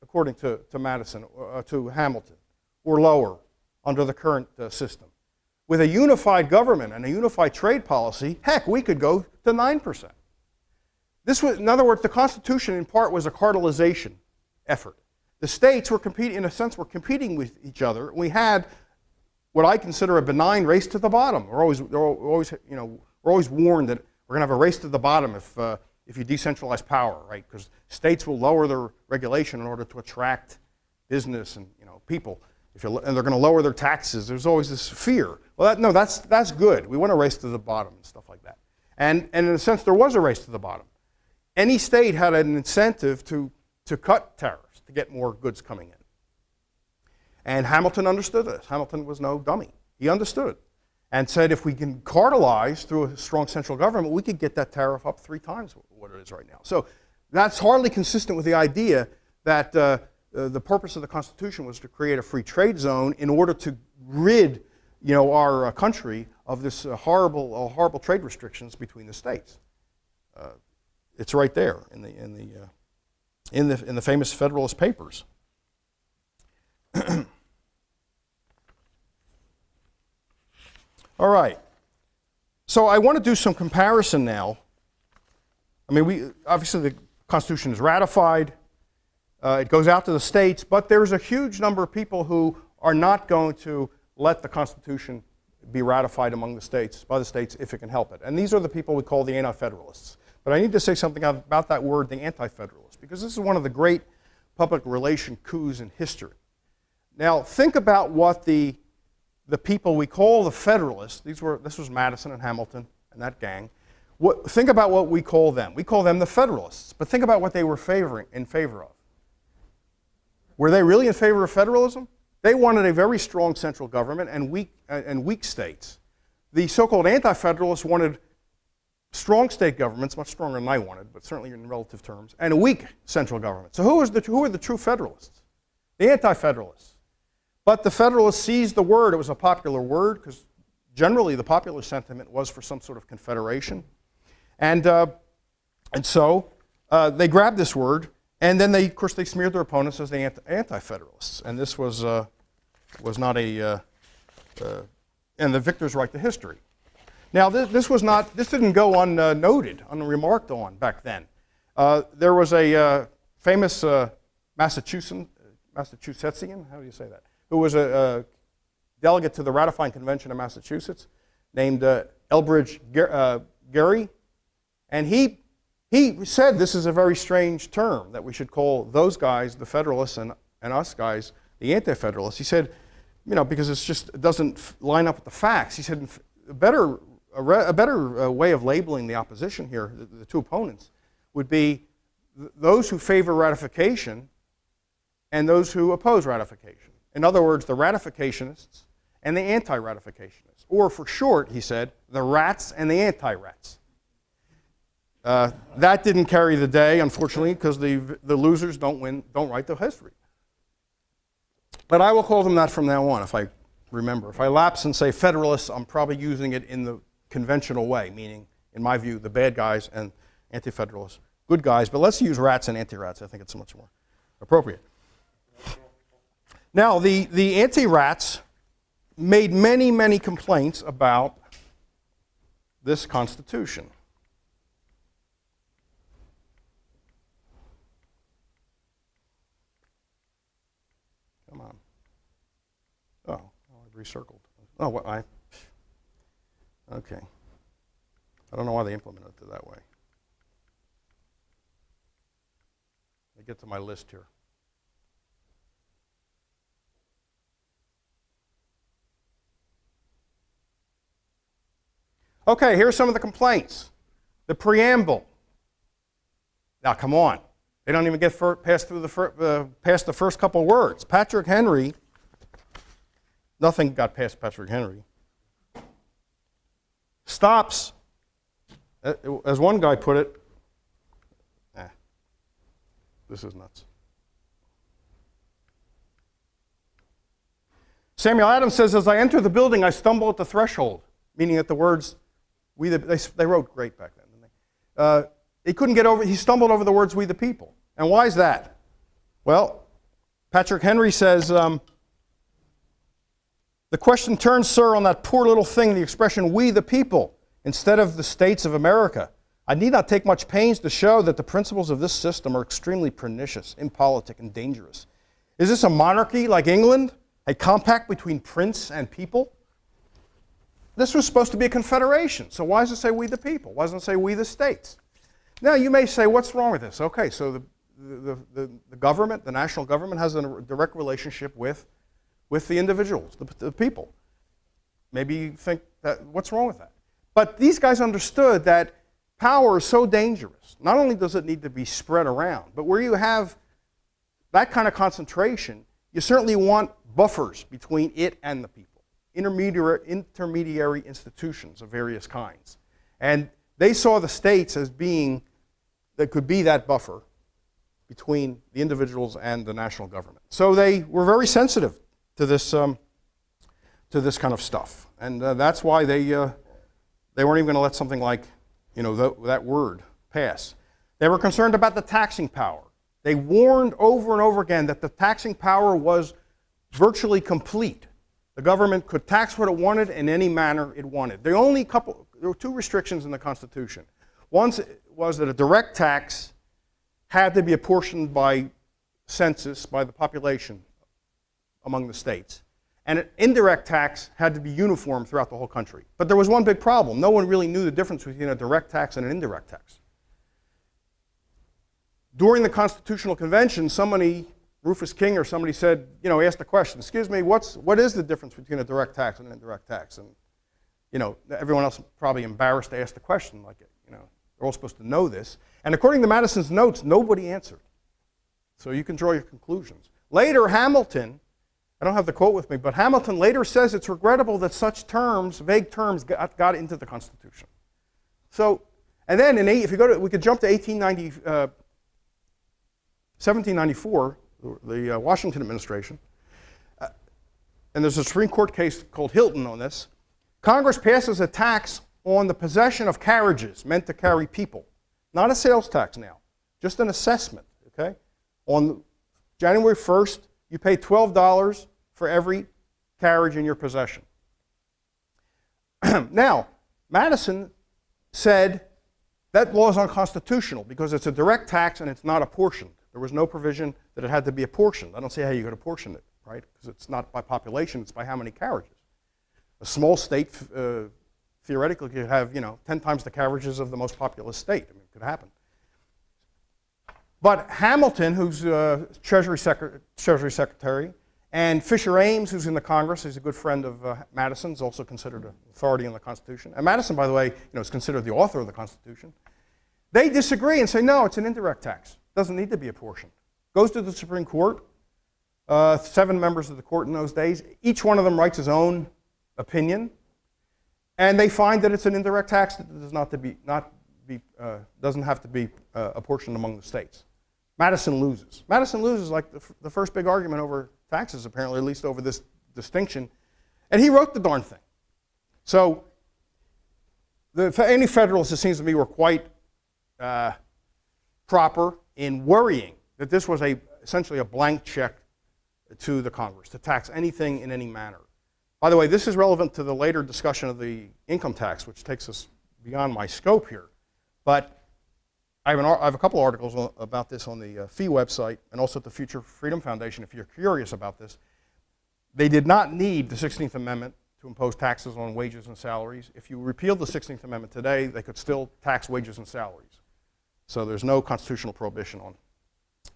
according to Madison, to Hamilton, or lower under the current system. With a unified government and a unified trade policy, heck, we could go to 9%. This was, in other words, the Constitution in part was a cartelization effort. The states were competing, in a sense, were competing with each other. We had what I consider a benign race to the bottom. We're always warned that we're going to have a race to the bottom if you decentralize power, right? Because states will lower their regulation in order to attract business and people. And they're going to lower their taxes. There's always this fear. Well, that's good. We want a race to the bottom and stuff like that. And in a sense, there was a race to the bottom. Any state had an incentive to cut tariffs, to get more goods coming in. And Hamilton understood this. Hamilton was no dummy. He understood and said if we can cartelize through a strong central government, we could get that tariff up 3 times what it is right now. So that's hardly consistent with the idea that the purpose of the Constitution was to create a free trade zone in order to rid our country of this horrible trade restrictions between the states. It's right there in the famous Federalist Papers. All right. So I want to do some comparison now. I mean, obviously the Constitution is ratified. It goes out to the states, but there's a huge number of people who are not going to let the Constitution be ratified among the states, by the states, if it can help it. And these are the people we call the AntiFederalists. But I need to say something about that word, the Anti-Federalists, because this is one of the great public relation coups in history. Now, think about what the people we call the Federalists, this was Madison and Hamilton and that gang, think about what we call them. We call them the Federalists, but think about what they were in favor of. Were they really in favor of federalism? They wanted a very strong central government and weak states. The so-called Anti-Federalists wanted strong state governments, much stronger than I wanted, but certainly in relative terms, and a weak central government. So who are the true Federalists? The Anti-Federalists. But the Federalists seized the word. It was a popular word because generally the popular sentiment was for some sort of confederation. And so they grabbed this word, and then of course they smeared their opponents as the Anti-Federalists. And this was not and the victors write the history. Now this didn't go unnoted, unremarked on back then. There was a famous Massachusettsian, how do you say that, who was a delegate to the ratifying convention of Massachusetts named Elbridge Gerry. And he said this is a very strange term, that we should call those guys the Federalists and us guys the Anti-Federalists. He said, because it doesn't line up with the facts. He said a better way of labeling the opposition here, the two opponents, would be those who favor ratification and those who oppose ratification. In other words, the ratificationists and the anti-ratificationists. Or for short, he said, the rats and the anti-rats. That didn't carry the day, unfortunately, because the losers don't write the history. But I will call them that from now on, if I remember. If I lapse and say Federalists, I'm probably using it in the conventional way, meaning, in my view, the bad guys and Anti-Federalists, good guys. But let's use rats and anti-rats. I think it's much more appropriate. Now, the anti-rats made many, many complaints about this Constitution. Come on. Oh, I recircled. Oh, what okay. I don't know why they implemented it that way. Let me get to my list here. Okay, here's some of the complaints. The preamble. Now, come on. They don't even get past the first couple of words. Patrick Henry, nothing got past Patrick Henry, stops, as one guy put it, this is nuts. Samuel Adams says, as I enter the building, I stumble at the threshold, meaning that the words, they wrote great back then, didn't they? He couldn't get over, he stumbled over the words, we the people. And why is that? Well, Patrick Henry says, the question turns, sir, on that poor little thing, the expression, we the people, instead of the states of America. I need not take much pains to show that the principles of this system are extremely pernicious, impolitic, and dangerous. Is this a monarchy like England? A compact between prince and people? This was supposed to be a confederation, so why does it say we the people? Why doesn't it say we the states? Now you may say, what's wrong with this? Okay, so the government, the national government, has a direct relationship with the individuals, the people. Maybe you think that, what's wrong with that? But these guys understood that power is so dangerous. Not only does it need to be spread around, but where you have that kind of concentration, you certainly want buffers between it and the people. Intermediary institutions of various kinds. And they saw the states as being, that could be that buffer between the individuals and the national government. So they were very sensitive to this kind of stuff. And that's why they weren't even going to let something like, that word pass. They were concerned about the taxing power. They warned over and over again that the taxing power was virtually complete. The government could tax what it wanted in any manner it wanted. There were two restrictions in the Constitution. One was that a direct tax had to be apportioned by census, by the population among the states. And an indirect tax had to be uniform throughout the whole country. But there was one big problem. No one really knew the difference between a direct tax and an indirect tax. During the Constitutional Convention, Rufus King or somebody said, asked the question, excuse me, what is the difference between a direct tax and an indirect tax? And, everyone else probably embarrassed to ask the question, like, they're all supposed to know this. And according to Madison's notes, nobody answered. So you can draw your conclusions. Later, Hamilton, I don't have the quote with me, but Hamilton later says it's regrettable that such terms, vague terms, got into the Constitution. So, and then we could jump to 1794, the Washington administration, and there's a Supreme Court case called Hilton on this. Congress passes a tax on the possession of carriages meant to carry people. Not a sales tax now, just an assessment, okay? On January 1st, you pay $12 for every carriage in your possession. Now, Madison said that law is unconstitutional because it's a direct tax and it's not apportioned. There was no provision that it had to be apportioned. I don't see how you could apportion it, right? Because it's not by population, it's by how many carriages. A small state theoretically could have, 10 times the carriages of the most populous state. I mean, it could happen. But Hamilton, who's Treasury Secretary, and Fisher Ames, who's in the Congress, he's a good friend of Madison's, also considered an authority in the Constitution. And Madison, by the way, is considered the author of the Constitution. They disagree and say, no, it's an indirect tax. Doesn't need to be apportioned. Goes to the Supreme Court. 7 members of the court in those days. Each one of them writes his own opinion. And they find that it's an indirect tax that doesn't have to be apportioned among the states. Madison loses. Madison loses like the first big argument over taxes, apparently, at least over this distinction. And he wrote the darn thing. So the AntiFederalists, it seems to me, were quite proper in worrying that this was essentially a blank check to the Congress to tax anything in any manner. By the way, this is relevant to the later discussion of the income tax, which takes us beyond my scope here. But I have a couple articles about this on the FEE website and also at the Future Freedom Foundation if you're curious about this. They did not need the 16th Amendment to impose taxes on wages and salaries. If you repealed the 16th Amendment today, they could still tax wages and salaries. So there's no constitutional prohibition on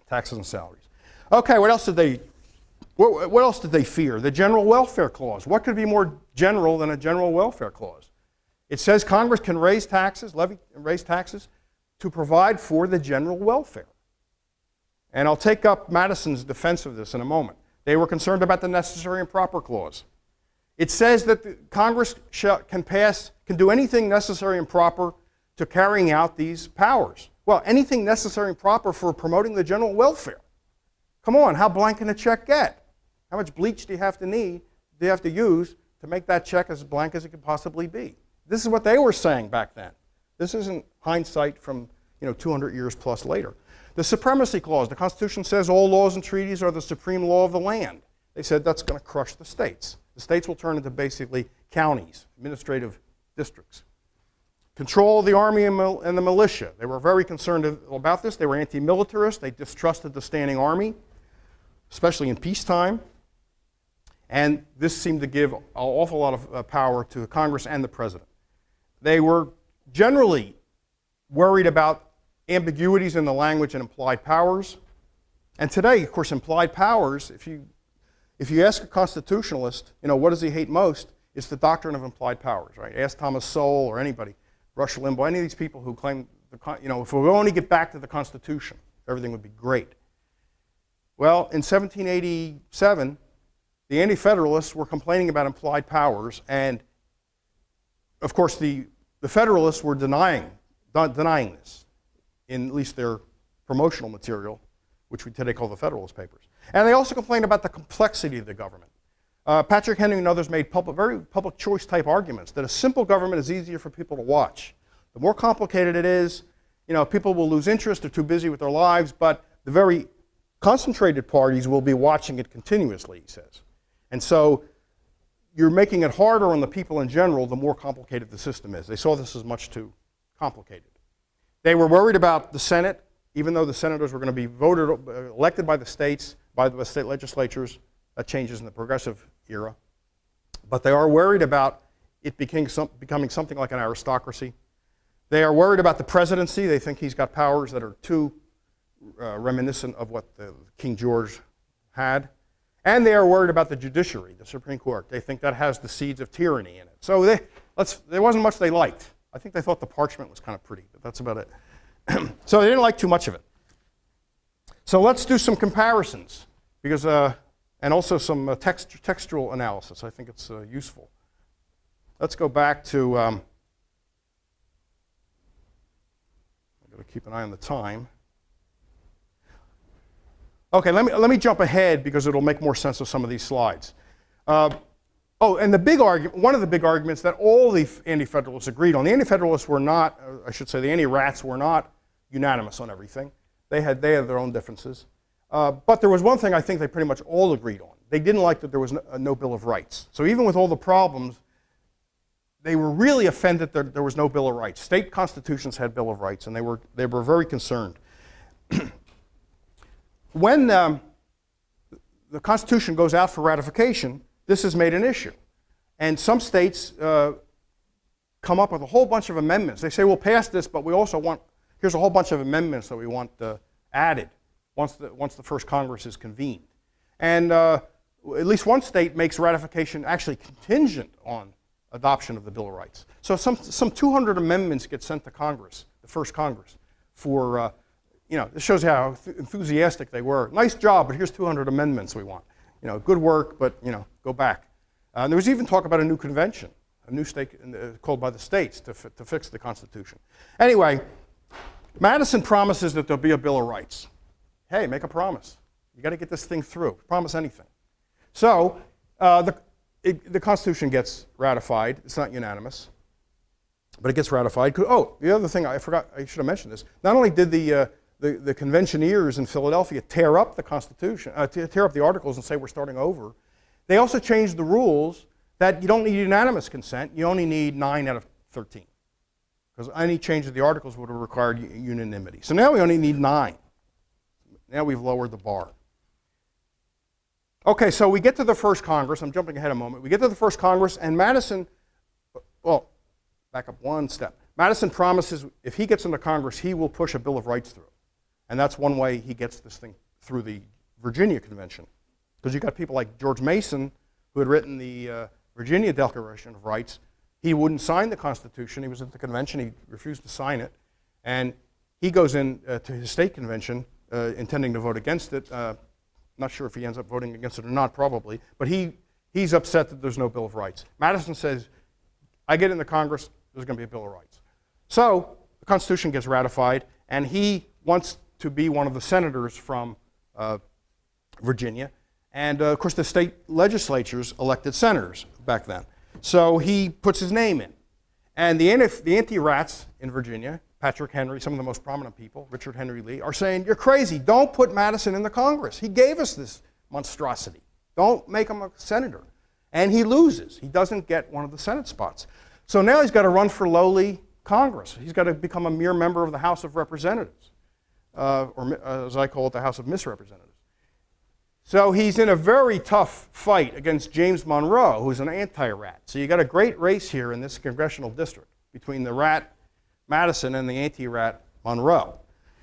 taxes and salaries. Okay, what else did they fear? The General Welfare Clause. What could be more general than a General Welfare Clause? It says Congress can raise taxes to provide for the general welfare. And I'll take up Madison's defense of this in a moment. They were concerned about the Necessary and Proper Clause. It says that Congress can do anything necessary and proper to carrying out these powers. Well, anything necessary and proper for promoting the general welfare. Come on, how blank can a check get? How much bleach do you have to need do you have to use to make that check as blank as it could possibly be? This is what they were saying back then. This isn't hindsight from 200 years plus later. The Supremacy Clause, the Constitution says all laws and treaties are the supreme law of the land. They said that's going to crush the states. The states will turn into basically counties, administrative districts. Control of the army and the militia. They were very concerned about this. They were anti-militarist. They distrusted the standing army, especially in peacetime. And this seemed to give an awful lot of power to the Congress and the president. They were generally worried about ambiguities in the language and implied powers. And today, of course, implied powers, if you ask a constitutionalist, what does he hate most? It's the doctrine of implied powers, right? Ask Thomas Sowell or anybody, Rush Limbaugh, any of these people who claim, if we only get back to the Constitution, everything would be great. Well, in 1787, the Anti-Federalists were complaining about implied powers, and of course the Federalists were denying this in at least their promotional material, which we today call the Federalist Papers. And they also complained about the complexity of the government. Patrick Henry and others made very public choice type arguments that a simple government is easier for people to watch. The more complicated it is, people will lose interest, they're too busy with their lives, but the very concentrated parties will be watching it continuously, he says. And so you're making it harder on the people in general the more complicated the system is. They saw this as much too complicated. They were worried about the Senate, even though the senators were going to be elected by the states, by the state legislatures. That changes in the progressive era. But they are worried about it becoming something like an aristocracy. They are worried about the presidency. They think he's got powers that are too reminiscent of what King George had. And they are worried about the judiciary, the Supreme Court. They think that has the seeds of tyranny in it. So there wasn't much they liked. I think they thought the parchment was kind of pretty, but that's about it. So they didn't like too much of it. So let's do some comparisons, because and also some textual analysis. I think it's useful. Let's go back to, I've got to keep an eye on the time. Okay, let me jump ahead because it'll make more sense of some of these slides. And the big argument, one of the big arguments that all the Anti-Federalists agreed on. The Anti-Federalists were not, I should say the Anti-Rats were not unanimous on everything. They had their own differences. But there was one thing I think they pretty much all agreed on. They didn't like that there was no Bill of Rights. So even with all the problems, they were really offended that there was no Bill of Rights. State constitutions had Bill of Rights, and they were very concerned. When the Constitution goes out for ratification, this is made an issue. And some states come up with a whole bunch of amendments. They say, we'll pass this, but we also want, here's a whole bunch of amendments that we want added once the first Congress is convened. And at least one state makes ratification actually contingent on adoption of the Bill of Rights. So some 200 amendments get sent to Congress, the first Congress, for, this shows how enthusiastic they were. Nice job, but here's 200 amendments we want. Good work, but, go back. And there was even talk about a new convention, a new state called by the states to fix the Constitution. Anyway, Madison promises that there'll be a Bill of Rights. Hey, make a promise. You got to get this thing through. Promise anything. So the Constitution gets ratified. It's not unanimous, but it gets ratified. Oh, the other thing I forgot, I should have mentioned this. Not only did the conventioneers in Philadelphia tear up the Constitution, tear up the Articles and say we're starting over, they also changed the rules that you don't need unanimous consent. You only need 9 out of 13. Because any change of the Articles would have required unanimity. So now we only need 9. Now we've lowered the bar. Okay, so we get to the first Congress. I'm jumping ahead a moment. We get to the first Congress, and Madison, well, back up one step. Madison promises if he gets into Congress, he will push a Bill of Rights through. And that's one way he gets this thing through the Virginia Convention. Because you got people like George Mason, who had written the Virginia Declaration of Rights. He wouldn't sign the Constitution. He was at the convention. He refused to sign it. And he goes in to his state convention intending to vote against it. Not sure if he ends up voting against it or not, probably. But he's upset that there's no Bill of Rights. Madison says, I get into Congress, there's going to be a Bill of Rights. So the Constitution gets ratified, and he wants to be one of the senators from Virginia. And of course, the state legislatures elected senators back then. So he puts his name in. And the anti-rats in Virginia, Patrick Henry, some of the most prominent people, Richard Henry Lee, are saying, you're crazy. Don't put Madison in the Congress. He gave us this monstrosity. Don't make him a senator. And he loses. He doesn't get one of the Senate spots. So now he's got to run for lowly Congress. He's got to become a mere member of the House of Representatives, or as I call it, the House of Misrepresentatives. So he's in a very tough fight against James Monroe, who's an anti-rat. So you got a great race here in this congressional district between the rat Madison and the anti-rat Monroe.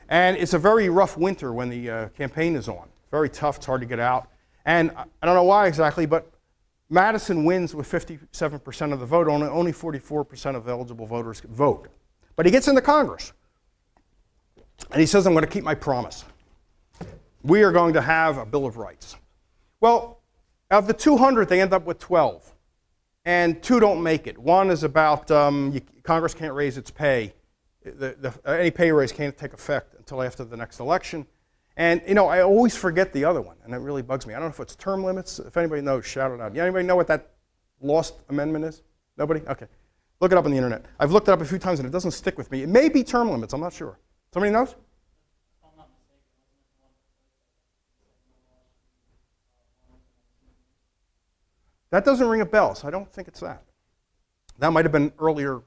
And it's a very rough winter when the campaign is on. Very tough, it's hard to get out. And I don't know why exactly, but Madison wins with 57% of the vote. Only 44% of eligible voters vote. But he gets into Congress. And he says, I'm going to keep my promise. We are going to have a Bill of Rights. Well, of the 200, they end up with 12. And 2 don't make it. One is about Congress can't raise its pay. Any pay raise can't take effect until after the next election. And, you know, I always forget the other one, and it really bugs me. I don't know if it's term limits. If anybody knows, shout it out. Anybody know what that lost amendment is? Nobody? Okay. Look it up on the internet. I've looked it up a few times, and it doesn't stick with me. It may be term limits. I'm not sure. Somebody knows? That doesn't ring a bell, so I don't think it's that. That might have been earlier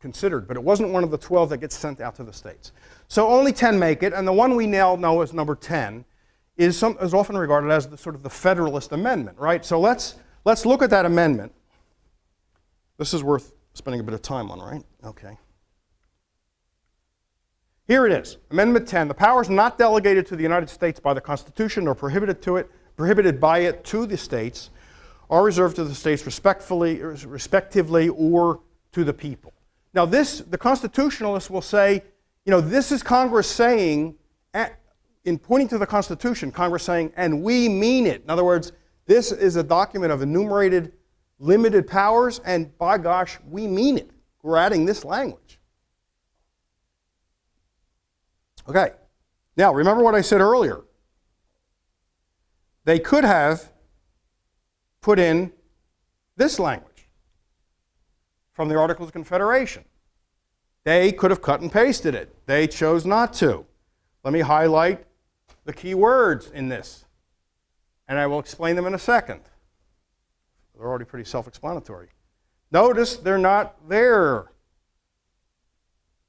considered, but it wasn't one of the 12 that gets sent out to the states. So only 10 make it, and the one we now know as number 10 is often regarded as the sort of the Federalist Amendment, right? So let's look at that amendment. This is worth spending a bit of time on, right? Okay. Here it is, Amendment 10. The powers not delegated to the United States by the Constitution or prohibited by it to the states are reserved to the states respectively or to the people. Now the constitutionalists will say, you know, this is Congress saying, in pointing to the Constitution, Congress saying, and we mean it. In other words, this is a document of enumerated limited powers, and by gosh, we mean it. We're adding this language. Okay, now remember what I said earlier. They could have put in this language from the Articles of Confederation. They could have cut and pasted it. They chose not to. Let me highlight the key words in this, and I will explain them in a second. They're already pretty self-explanatory. Notice they're not there.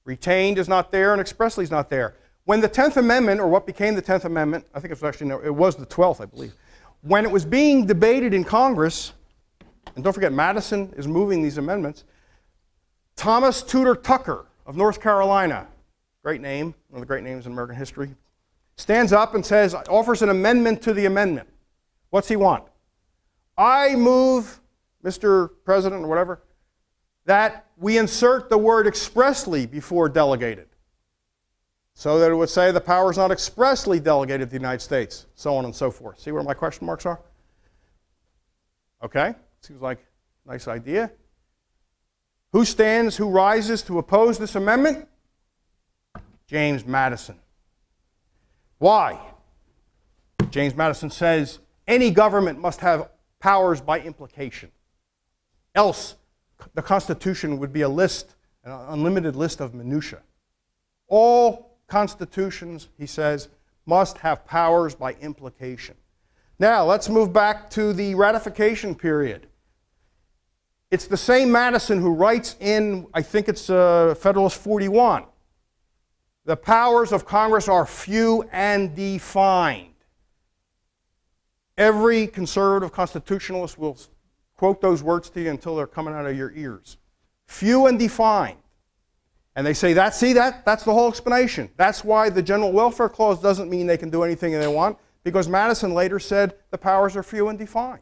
Retained is not there, and expressly is not there. When the 10th Amendment, or what became the 10th Amendment, I think it was actually, no, it was the 12th, I believe. When it was being debated in Congress, and don't forget Madison is moving these amendments, Thomas Tudor Tucker of North Carolina, great name, one of the great names in American history, stands up and says, offers an amendment to the amendment. What's he want? I move, Mr. President or whatever, that we insert the word expressly before delegated, so that it would say the power is not expressly delegated to the United States, so on and so forth. See where my question marks are? Okay, seems like a nice idea. Who rises to oppose this amendment? James Madison. Why? James Madison says, any government must have powers by implication. Else, the Constitution would be a list, an unlimited list of minutiae. All constitutions, he says, must have powers by implication. Now, let's move back to the ratification period. It's the same Madison who writes in, I think it's Federalist 41, the powers of Congress are few and defined. Every conservative constitutionalist will quote those words to you until they're coming out of your ears. Few and defined. And they say, that's the whole explanation. That's why the General Welfare Clause doesn't mean they can do anything they want, because Madison later said the powers are few and defined.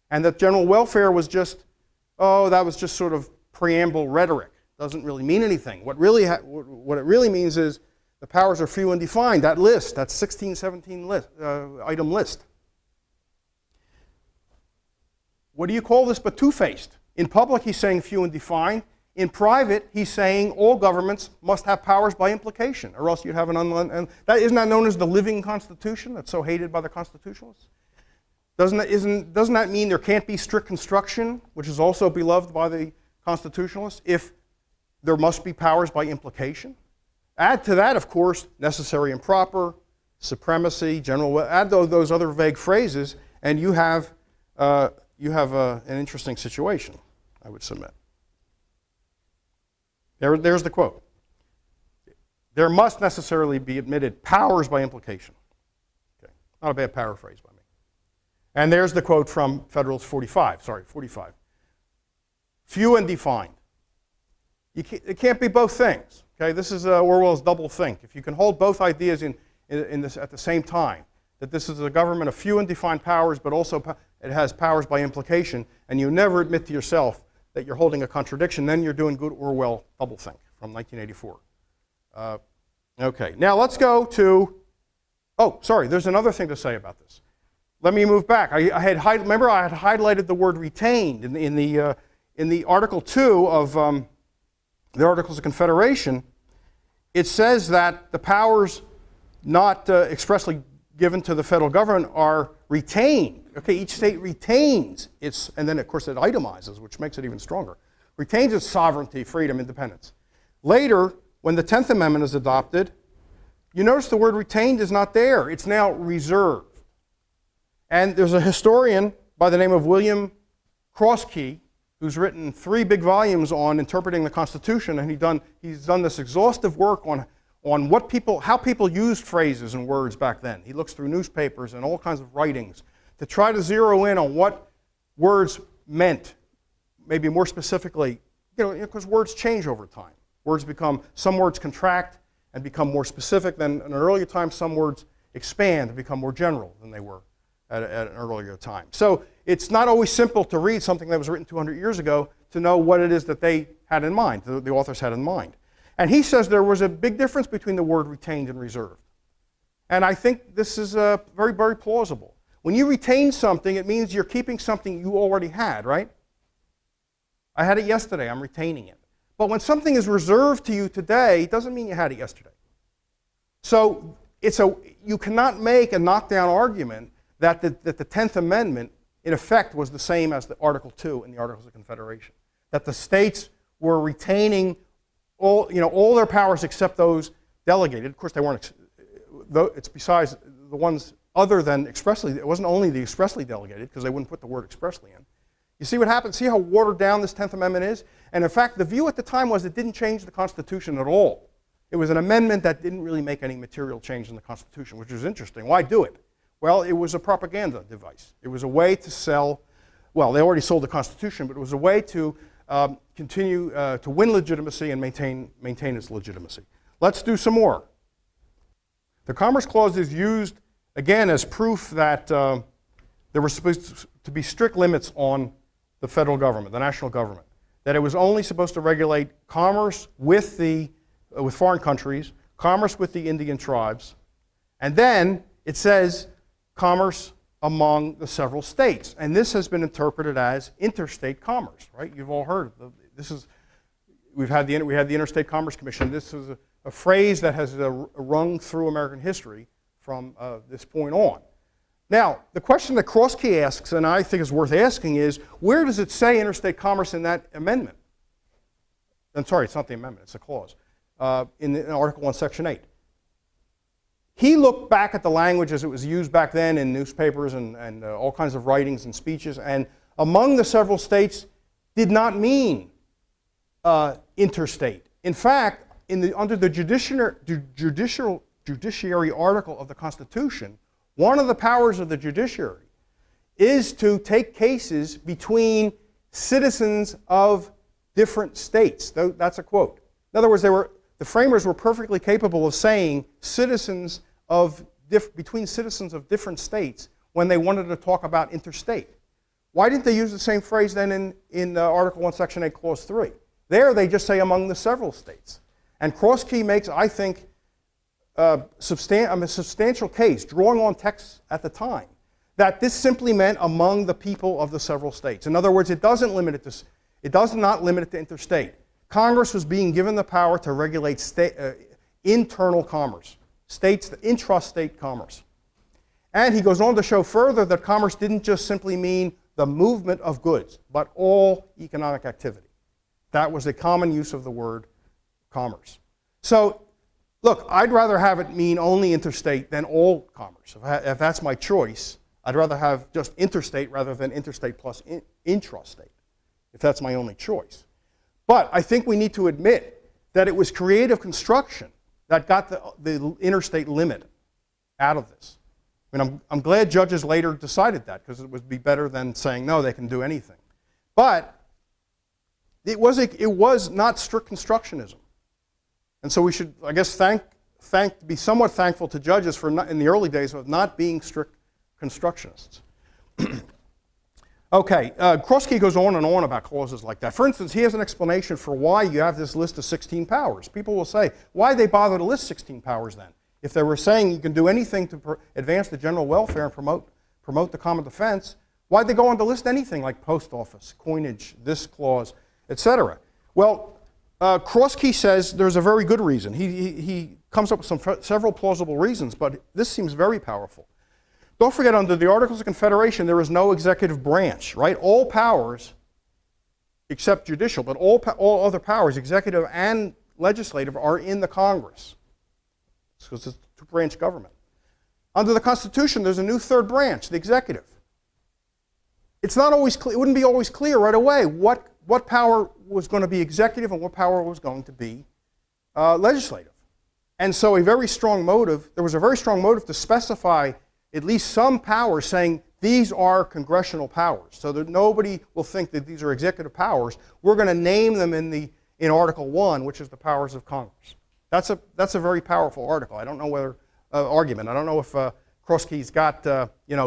And that general welfare was just, that was just sort of preamble rhetoric. Doesn't really mean anything. What it really means is the powers are few and defined. That list, that 1617 list, item list. What do you call this but two-faced? In public, he's saying few and defined. In private, he's saying all governments must have powers by implication, or else you'd have isn't that known as the living Constitution that's so hated by the constitutionalists? Doesn't that mean there can't be strict construction, which is also beloved by the constitutionalists, if there must be powers by implication? Add to that, of course, necessary and proper, supremacy, general, add those other vague phrases, and you have an interesting situation, I would submit. There's the quote. There must necessarily be admitted powers by implication. Okay. Not a bad paraphrase by me. And there's the quote from Federalist 45. Few and defined. It can't be both things. Okay? This is Orwell's double think. If you can hold both ideas in this at the same time, that this is a government of few and defined powers, but also it has powers by implication, and you never admit to yourself that you're holding a contradiction, then you're doing good Orwell double think from 1984. Okay, now let's go to, there's another thing to say about this. Let me move back. Remember I had highlighted the word retained in the Article 2 of the Articles of Confederation. It says that the powers not expressly given to the federal government are retained. Okay, each state retains its, and then of course it itemizes, which makes it even stronger. Retains its sovereignty, freedom, independence. Later, when the 10th Amendment is adopted, you notice the word retained is not there. It's now reserved. And there's a historian by the name of William Crosskey who's written 3 big volumes on interpreting the Constitution, and he's done this exhaustive work on how people used phrases and words back then. He looks through newspapers and all kinds of writings to try to zero in on what words meant, maybe more specifically, because words change over time. Some words contract and become more specific than in an earlier time. Some words expand and become more general than they were at an earlier time. So it's not always simple to read something that was written 200 years ago to know what it is that they had in mind, the authors had in mind. And he says there was a big difference between the word retained and reserved. And I think this is very, very plausible. When you retain something, it means you're keeping something you already had, right? I had it yesterday, I'm retaining it. But when something is reserved to you today, it doesn't mean you had it yesterday. So you cannot make a knockdown argument that the 10th Amendment, in effect, was the same as the Article 2 in the Articles of Confederation. That the states were retaining all their powers except those delegated. Of course, they weren't. It's besides the ones other than expressly. It wasn't only the expressly delegated, because they wouldn't put the word expressly in. You see what happens? See how watered down this 10th Amendment is? And in fact, the view at the time was it didn't change the Constitution at all. It was an amendment that didn't really make any material change in the Constitution, which was interesting. Why do it? Well, it was a propaganda device. It was a way to sell, well, they already sold the Constitution, but it was a way to continue to win legitimacy and maintain its legitimacy. Let's do some more. The Commerce Clause is used, again, as proof that there were supposed to be strict limits on the federal government, the national government, that it was only supposed to regulate commerce with foreign countries, commerce with the Indian tribes, and then it says commerce among the several states. And this has been interpreted as interstate commerce, right? You've all heard of we had the Interstate Commerce Commission. This is a phrase that has rung through American history from this point on. Now, the question that Crosskey asks, and I think is worth asking, is where does it say interstate commerce in that amendment? I'm sorry, it's not the amendment, it's a clause. In Article 1, Section 8. He looked back at the language as it was used back then in newspapers and all kinds of writings and speeches, and among the several states did not mean interstate. In fact, under the judiciary article of the Constitution, one of the powers of the judiciary is to take cases between citizens of different states. That's a quote. In other words, the framers were perfectly capable of saying between citizens of different states when they wanted to talk about interstate. Why didn't they use the same phrase then in Article 1, Section 8, Clause 3? There they just say among the several states. And Crosskey makes, I think, a substantial case, drawing on texts at the time, that this simply meant among the people of the several states. In other words, it does not limit it to interstate. Congress was being given the power to regulate internal commerce, intrastate commerce. And he goes on to show further that commerce didn't just simply mean the movement of goods, but all economic activity. That was a common use of the word commerce. So, look, I'd rather have it mean only interstate than all commerce. If that's my choice, I'd rather have just interstate rather than interstate plus intrastate, if that's my only choice. But I think we need to admit that it was creative construction that got the interstate limit out of this. I mean, I'm glad judges later decided that, because it would be better than saying, no, they can do anything. But it was not strict constructionism. And so we should, I guess, be somewhat thankful to judges for in the early days of not being strict constructionists. Okay, Kroski goes on and on about clauses like that. For instance, he has an explanation for why you have this list of 16 powers. People will say, why'd they bother to list 16 powers then? If they were saying you can do anything to advance the general welfare and promote the common defense, why'd they go on to list anything like post office, coinage, this clause, etc.? Well, Kroski says there's a very good reason. He comes up with several plausible reasons, but this seems very powerful. Don't forget, under the Articles of Confederation, there is no executive branch, right? All powers, except judicial, but all other powers, executive and legislative, are in the Congress, because it's a two-branch government. Under the Constitution, there's a new third branch, the executive. It's not always clear, it wouldn't be always clear right away what power was going to be executive and what power was going to be legislative. And so there was a very strong motive to specify at least some powers, saying these are congressional powers, so that nobody will think that these are executive powers. We're going to name them in Article 1, which is the powers of Congress. That's a very powerful article. I don't know whether argument. I don't know if Kroski's got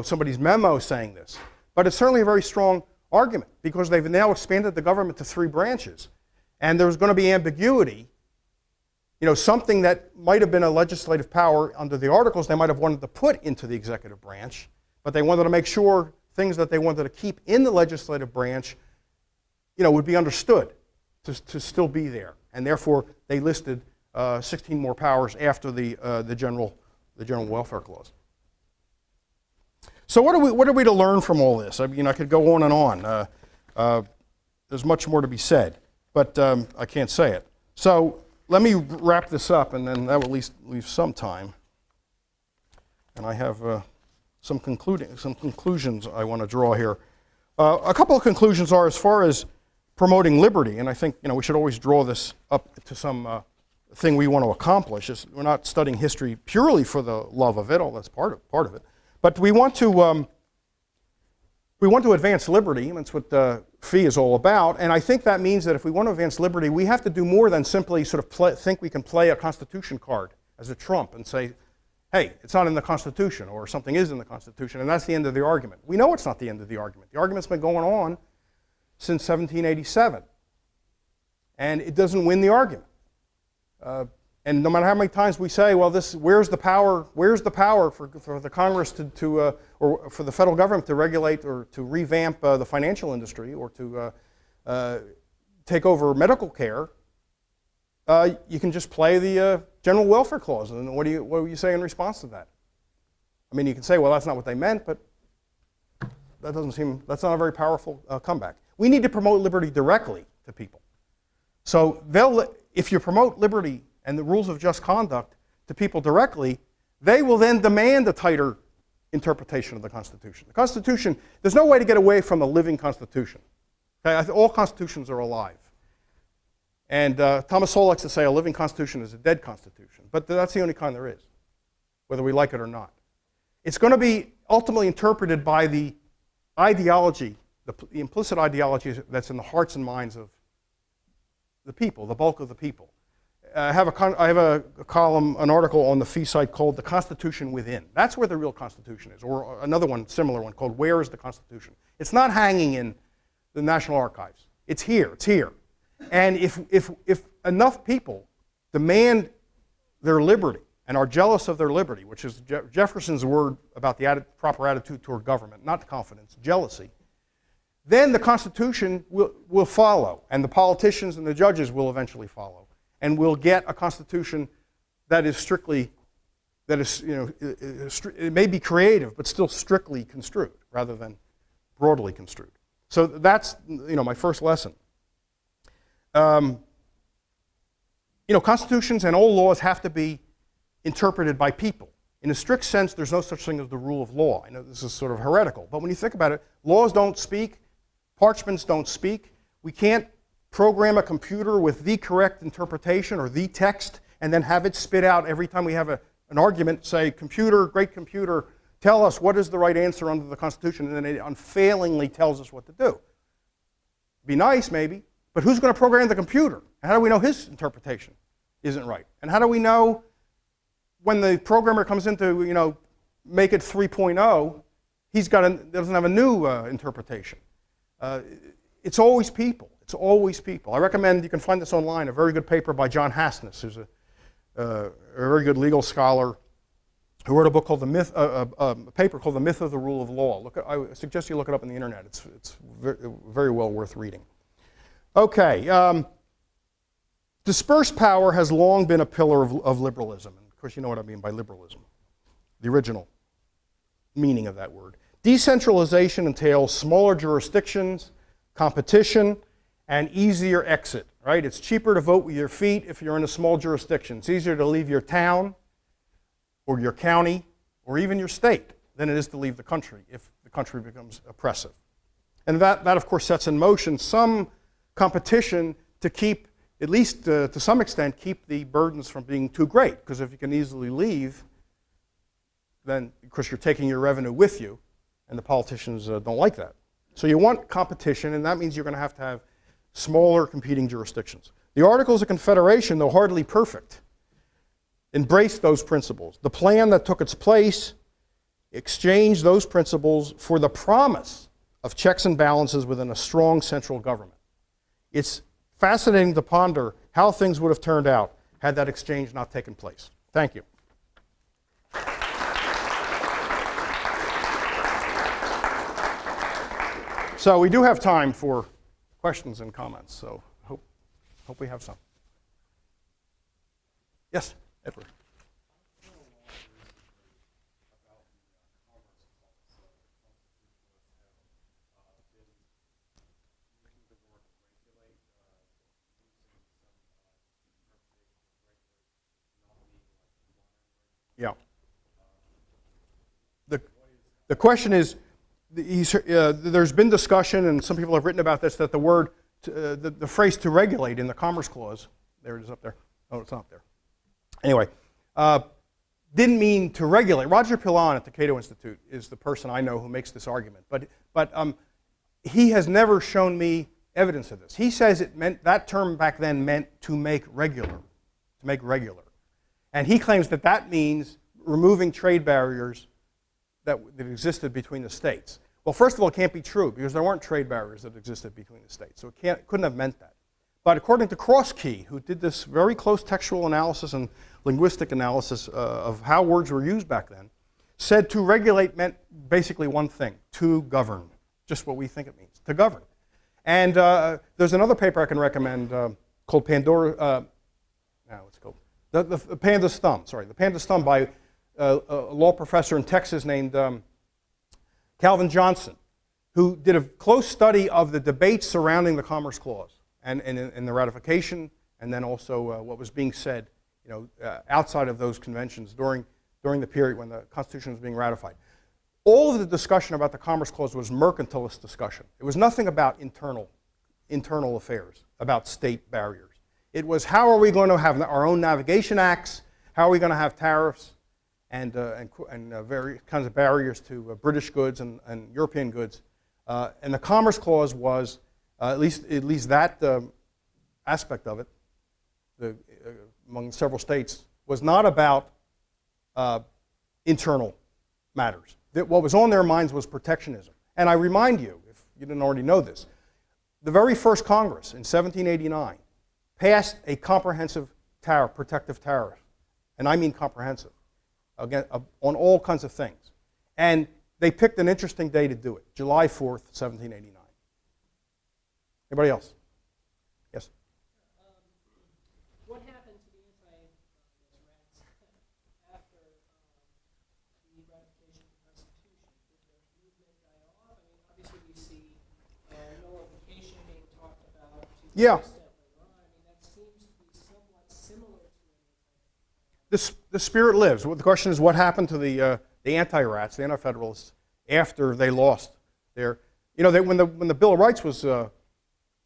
somebody's memo saying this, but it's certainly a very strong argument, because they've now expanded the government to 3 branches, and there's going to be ambiguity. Something that might have been a legislative power under the Articles, they might have wanted to put into the executive branch, but they wanted to make sure things that they wanted to keep in the legislative branch, would be understood to still be there, and therefore they listed 16 more powers after the general welfare clause. So what are we to learn from all this? I mean, I could go on and on. There's much more to be said, but I can't say it. So let me wrap this up, and then that will at least leave some time. And I have some conclusions I want to draw here. A couple of conclusions are, as far as promoting liberty, and I think we should always draw this up to some thing we want to accomplish. We're not studying history purely for the love of it, although that's part of it. But we want to advance liberty, and that's what the fee is all about. And I think that means that if we want to advance liberty, we have to do more than simply sort of think we can play a Constitution card as a trump and say, hey, it's not in the Constitution, or something is in the Constitution, and that's the end of the argument. We know it's not the end of the argument. The argument's been going on since 1787, and it doesn't win the argument. And no matter how many times we say, well, where's the power for the Congress or for the federal government to regulate or to revamp the financial industry, or to take over medical care, you can just play the general welfare clause. And what do you say in response to that? I mean, you can say, well, that's not what they meant, but that's not a very powerful comeback. We need to promote liberty directly to people. So if you promote liberty and the rules of just conduct to people directly, they will then demand a tighter interpretation of the Constitution. The Constitution, there's no way to get away from a living Constitution. Okay? All constitutions are alive. And Thomas Sowell likes to say a living Constitution is a dead Constitution, but that's the only kind there is, whether we like it or not. It's going to be ultimately interpreted by the ideology, the implicit ideology that's in the hearts and minds of the people, the bulk of the people. I have a column, an article on the fee site called "The Constitution Within." That's where the real Constitution is, or another one, similar one, called "Where is the Constitution?" It's not hanging in the National Archives. It's here. It's here. And if enough people demand their liberty and are jealous of their liberty, which is Jefferson's word about the proper attitude toward government, not confidence, jealousy, then the Constitution will follow, and the politicians and the judges will eventually follow. And we'll get a Constitution that is strictly that is, it may be creative, but still strictly construed rather than broadly construed. So that's, my first lesson. Constitutions and all laws have to be interpreted by people. In a strict sense, there's no such thing as the rule of law. I know this is sort of heretical, but when you think about it, laws don't speak, parchments don't speak. We can't program a computer with the correct interpretation or the text and then have it spit out every time we have an argument, say, computer, great computer, tell us what is the right answer under the Constitution, and then it unfailingly tells us what to do. Be nice, maybe, but who's going to program the computer? And how do we know his interpretation isn't right? And how do we know when the programmer comes in to, make it 3.0, doesn't have a new interpretation? It's always people. It's always people. I recommend, you can find this online, a very good paper by John Hassness, who's a very good legal scholar who wrote a book called a paper called The Myth of the Rule of Law. I suggest you look it up on the internet. It's very well worth reading. Okay. Dispersed power has long been a pillar of liberalism. And of course, you know what I mean by liberalism, the original meaning of that word. Decentralization entails smaller jurisdictions, competition, and easier exit, right? It's cheaper to vote with your feet if you're in a small jurisdiction. It's easier to leave your town or your county or even your state than it is to leave the country if the country becomes oppressive. And that of course, sets in motion some competition to keep, at least to some extent, keep the burdens from being too great. Because if you can easily leave, then of course you're taking your revenue with you, and the politicians don't like that. So you want competition, and that means you're going to have smaller competing jurisdictions. The Articles of Confederation, though hardly perfect, embraced those principles. The plan that took its place exchanged those principles for the promise of checks and balances within a strong central government. It's fascinating to ponder how things would have turned out had that exchange not taken place. Thank you. So we do have time for questions and comments, so hope we have some. Yes, Edward. Yeah. The question is, there's been discussion, and some people have written about this, that the word, the phrase "to regulate" in the Commerce Clause, there it is up there. Oh, it's not there. Anyway, didn't mean to regulate. Roger Pilon at the Cato Institute is the person I know who makes this argument, but he has never shown me evidence of this. He says it meant, that term back then meant to make regular, and he claims that means removing trade barriers that existed between the states. Well, first of all, it can't be true because there weren't trade barriers that existed between the states, so it couldn't have meant that. But according to Crosskey, who did this very close textual analysis and linguistic analysis of how words were used back then, said to regulate meant basically one thing: to govern. Just what we think it means, to govern. And there's another paper I can recommend called what's it called? The Panda's Thumb. Sorry, the Panda's Thumb by a law professor in Texas named Calvin Johnson, who did a close study of the debates surrounding the Commerce Clause and the ratification, and then also what was being said, outside of those conventions during the period when the Constitution was being ratified. All of the discussion about the Commerce Clause was mercantilist discussion. It was nothing about internal affairs, about state barriers. It was, how are we going to have our own navigation acts? How are we going to have tariffs and various kinds of barriers to British goods and European goods? And the Commerce Clause was, at least that aspect of it, among several states, was not about internal matters. What was on their minds was protectionism. And I remind you, if you didn't already know this, the very first Congress in 1789 passed a comprehensive protective tariff, and I mean comprehensive, again, on all kinds of things. And they picked an interesting day to do it, July 4th, 1789. Anybody else? Yes? What happened to the anti-rats after Yeah. The spirit lives. The question is, what happened to the anti-rats, the anti-federalists, after they lost their, when the Bill of Rights was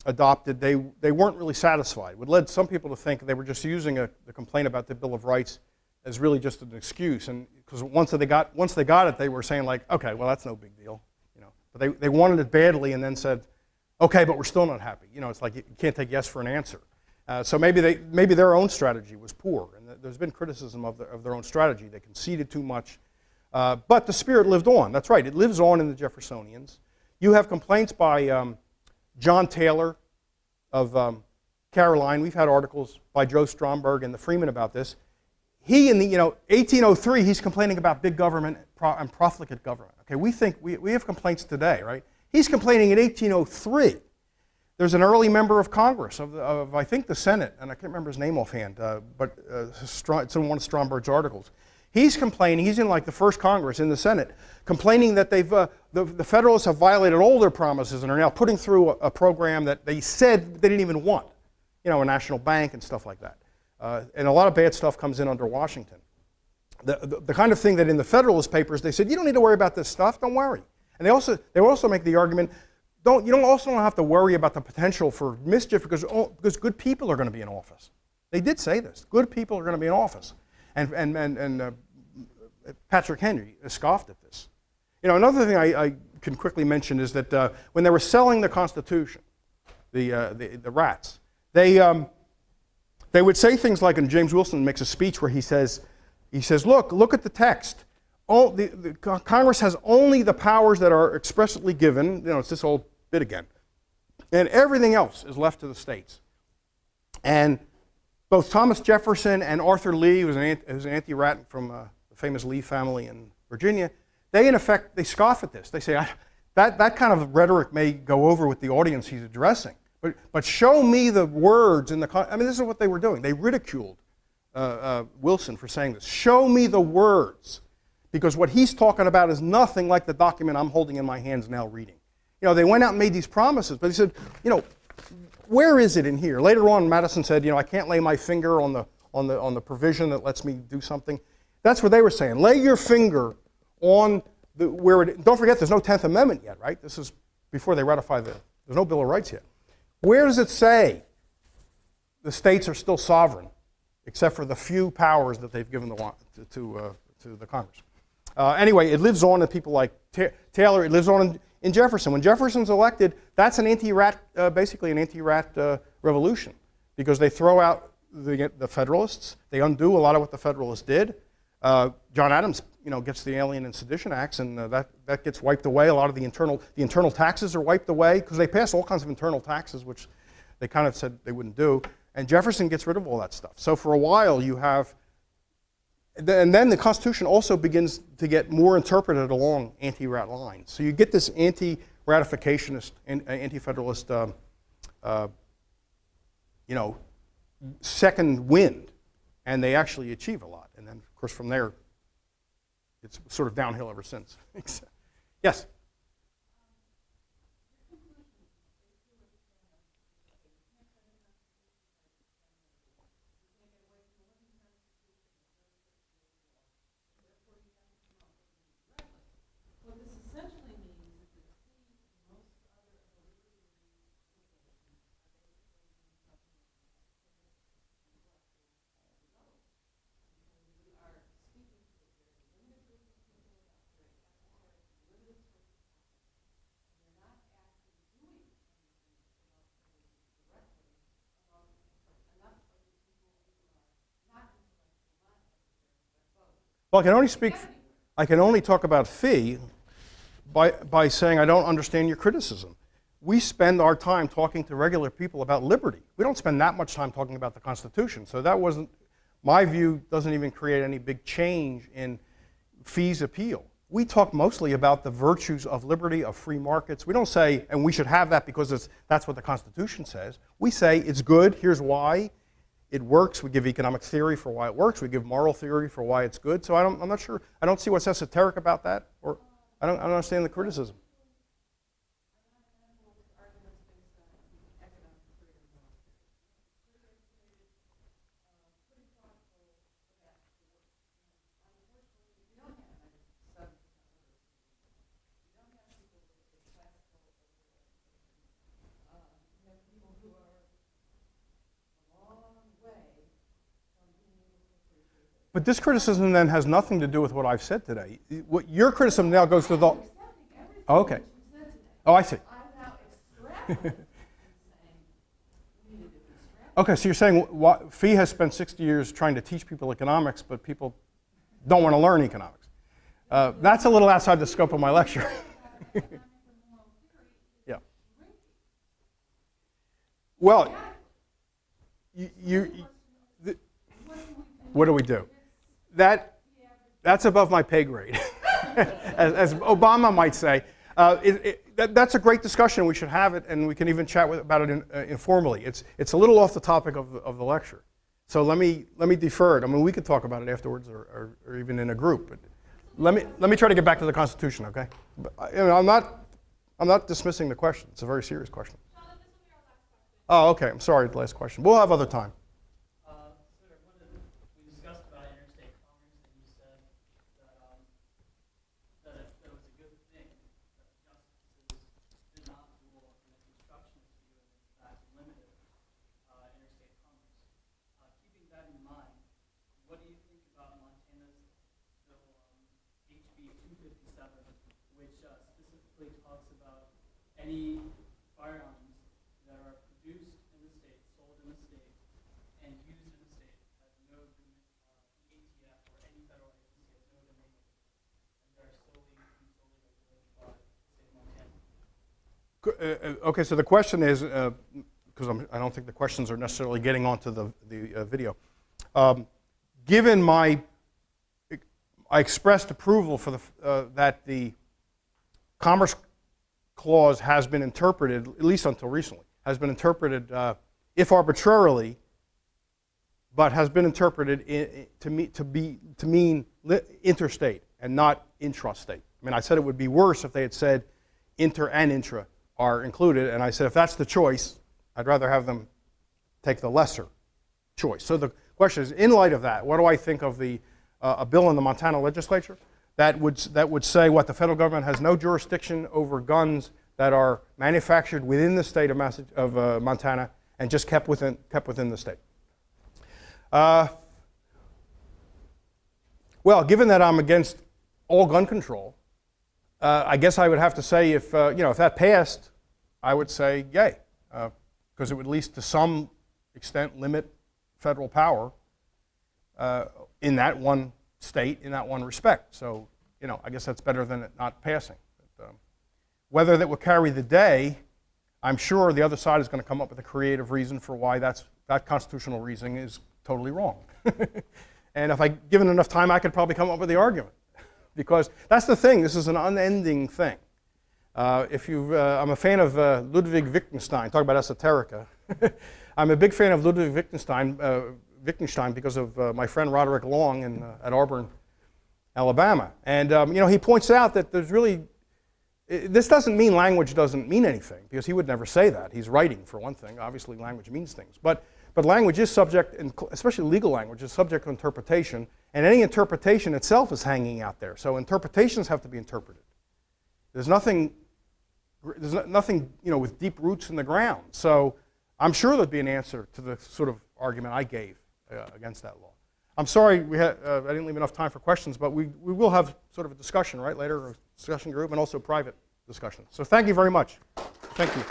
adopted, they weren't really satisfied. It led some people to think they were just using the complaint about the Bill of Rights as really just an excuse, and because once they got it, they were saying like, okay, well that's no big deal, But they wanted it badly, and then said, okay, but we're still not happy. It's like you can't take yes for an answer. So maybe their own strategy was poor, and there's been criticism of their own strategy. They conceded too much, but the spirit lived on. That's right, it lives on in the Jeffersonians. You have complaints by John Taylor of Caroline. We've had articles by Joe Stromberg and the Freeman about this. He, in the 1803, he's complaining about big government and profligate government. Okay, we have complaints today, right? He's complaining in 1803. There's an early member of Congress of I think the Senate, and I can't remember his name offhand, but it's in one of Stromberg's articles. He's complaining. He's in like the first Congress in the Senate, complaining that the Federalists have violated all their promises and are now putting through a program that they said they didn't even want, a national bank and stuff like that. And a lot of bad stuff comes in under Washington. The kind of thing that in the Federalist Papers they said, you don't need to worry about this stuff, don't worry. And they also make the argument, you don't have to worry about the potential for mischief because good people are going to be in office. They did say this, good people are going to be in office. And Patrick Henry scoffed at this. Another thing I can quickly mention is that when they were selling the Constitution, the rats, they would say things like, and James Wilson makes a speech where he says, look at the text. The Congress has only the powers that are expressly given. It's this old bit again. And everything else is left to the states. And both Thomas Jefferson and Arthur Lee, who was an anti-rat from the famous Lee family in Virginia, they in effect, they scoff at this. They say, that kind of rhetoric may go over with the audience he's addressing. But show me the words in the, this is what they were doing. They ridiculed Wilson for saying this. Show me the words, because what he's talking about is nothing like the document I'm holding in my hands now reading. They went out and made these promises, but he said, where is it in here? Later on, Madison said, I can't lay my finger on the provision that lets me do something. That's what they were saying. Lay your finger on don't forget, there's no 10th Amendment yet, right? This is before they ratify there's no Bill of Rights yet. Where does it say the states are still sovereign, except for the few powers that they've given to the Congress? Anyway, it lives on in people like Taylor. It lives on in Jefferson. When Jefferson's elected, that's an anti-rat, basically an anti-rat revolution, because they throw out the Federalists. They undo a lot of what the Federalists did. John Adams, gets the Alien and Sedition Acts, and that gets wiped away. A lot of the internal taxes are wiped away, because they passed all kinds of internal taxes, which they kind of said they wouldn't do. And Jefferson gets rid of all that stuff. So for a while you have, and then the Constitution also begins to get more interpreted along anti-rat lines. So you get this anti-ratificationist and anti-federalist, second wind, and they actually achieve a lot. And then, of course, from there, it's sort of downhill ever since. Yes? Well, I can only talk about fee by saying I don't understand your criticism. We spend our time talking to regular people about liberty. We don't spend that much time talking about the Constitution. So that wasn't, my view doesn't even create any big change in fee's appeal. We talk mostly about the virtues of liberty, of free markets. We don't say, and we should have that because that's what the Constitution says. We say it's good, here's why. It works. We give economic theory for why it works. We give moral theory for why it's good. So I'm not sure. I don't see what's esoteric about that, or I don't understand the criticism. But this criticism then has nothing to do with what I've said today. What your criticism now goes to the... Oh, okay. Oh, I see. Okay, so you're saying Fee has spent 60 years trying to teach people economics, but people don't want to learn economics. That's a little outside the scope of my lecture. Yeah. Well, what do we do? That's above my pay grade, as Obama might say. That's a great discussion. We should have it, and we can even chat about it informally. It's a little off the topic of the lecture, so let me defer it. I mean, we could talk about it afterwards, or even in a group. But let me try to get back to the Constitution, okay? But, I'm not dismissing the question. It's a very serious question. Oh, okay. I'm sorry. The last question. We'll have other time. Any firearms that are produced in the state, sold in the state, and used in the state has no agreement, the ATF or any federal agency has no agreement, and they're solely regulated by the state of Montana. Okay, so the question is, because I don't think the questions are necessarily getting onto the video. Given I expressed approval for that the Commerce Clause has been interpreted, at least until recently, has been interpreted, if arbitrarily, but has been interpreted to mean interstate and not intrastate. I mean, I said it would be worse if they had said inter and intra are included, and I said if that's the choice, I'd rather have them take the lesser choice. So the question is, in light of that, what do I think of a bill in the Montana legislature that would say what the federal government has no jurisdiction over guns that are manufactured within the state of Montana and just kept within the state. Well, given that I'm against all gun control, I guess I would have to say if that passed, I would say yay, because it would at least to some extent limit federal power in that one state, in that one respect. So, I guess that's better than it not passing. But, whether that will carry the day, I'm sure the other side is going to come up with a creative reason for why that constitutional reasoning is totally wrong. And if I given enough time, I could probably come up with the argument. Because that's the thing, this is an unending thing. I'm a fan of Ludwig Wittgenstein, talk about esoterica. I'm a big fan of Ludwig Wittgenstein because of my friend Roderick Long at Auburn, Alabama. And he points out that there's really, this doesn't mean language doesn't mean anything, because he would never say that. He's writing, for one thing. Obviously, language means things. But language is subject, especially legal language, is subject to interpretation, and any interpretation itself is hanging out there. So interpretations have to be interpreted. There's nothing with deep roots in the ground. So I'm sure there'd be an answer to the sort of argument I gave against that law. I'm sorry I didn't leave enough time for questions, but we will have sort of a discussion, right, later, a discussion group, and also private discussion. So thank you very much. Thank you.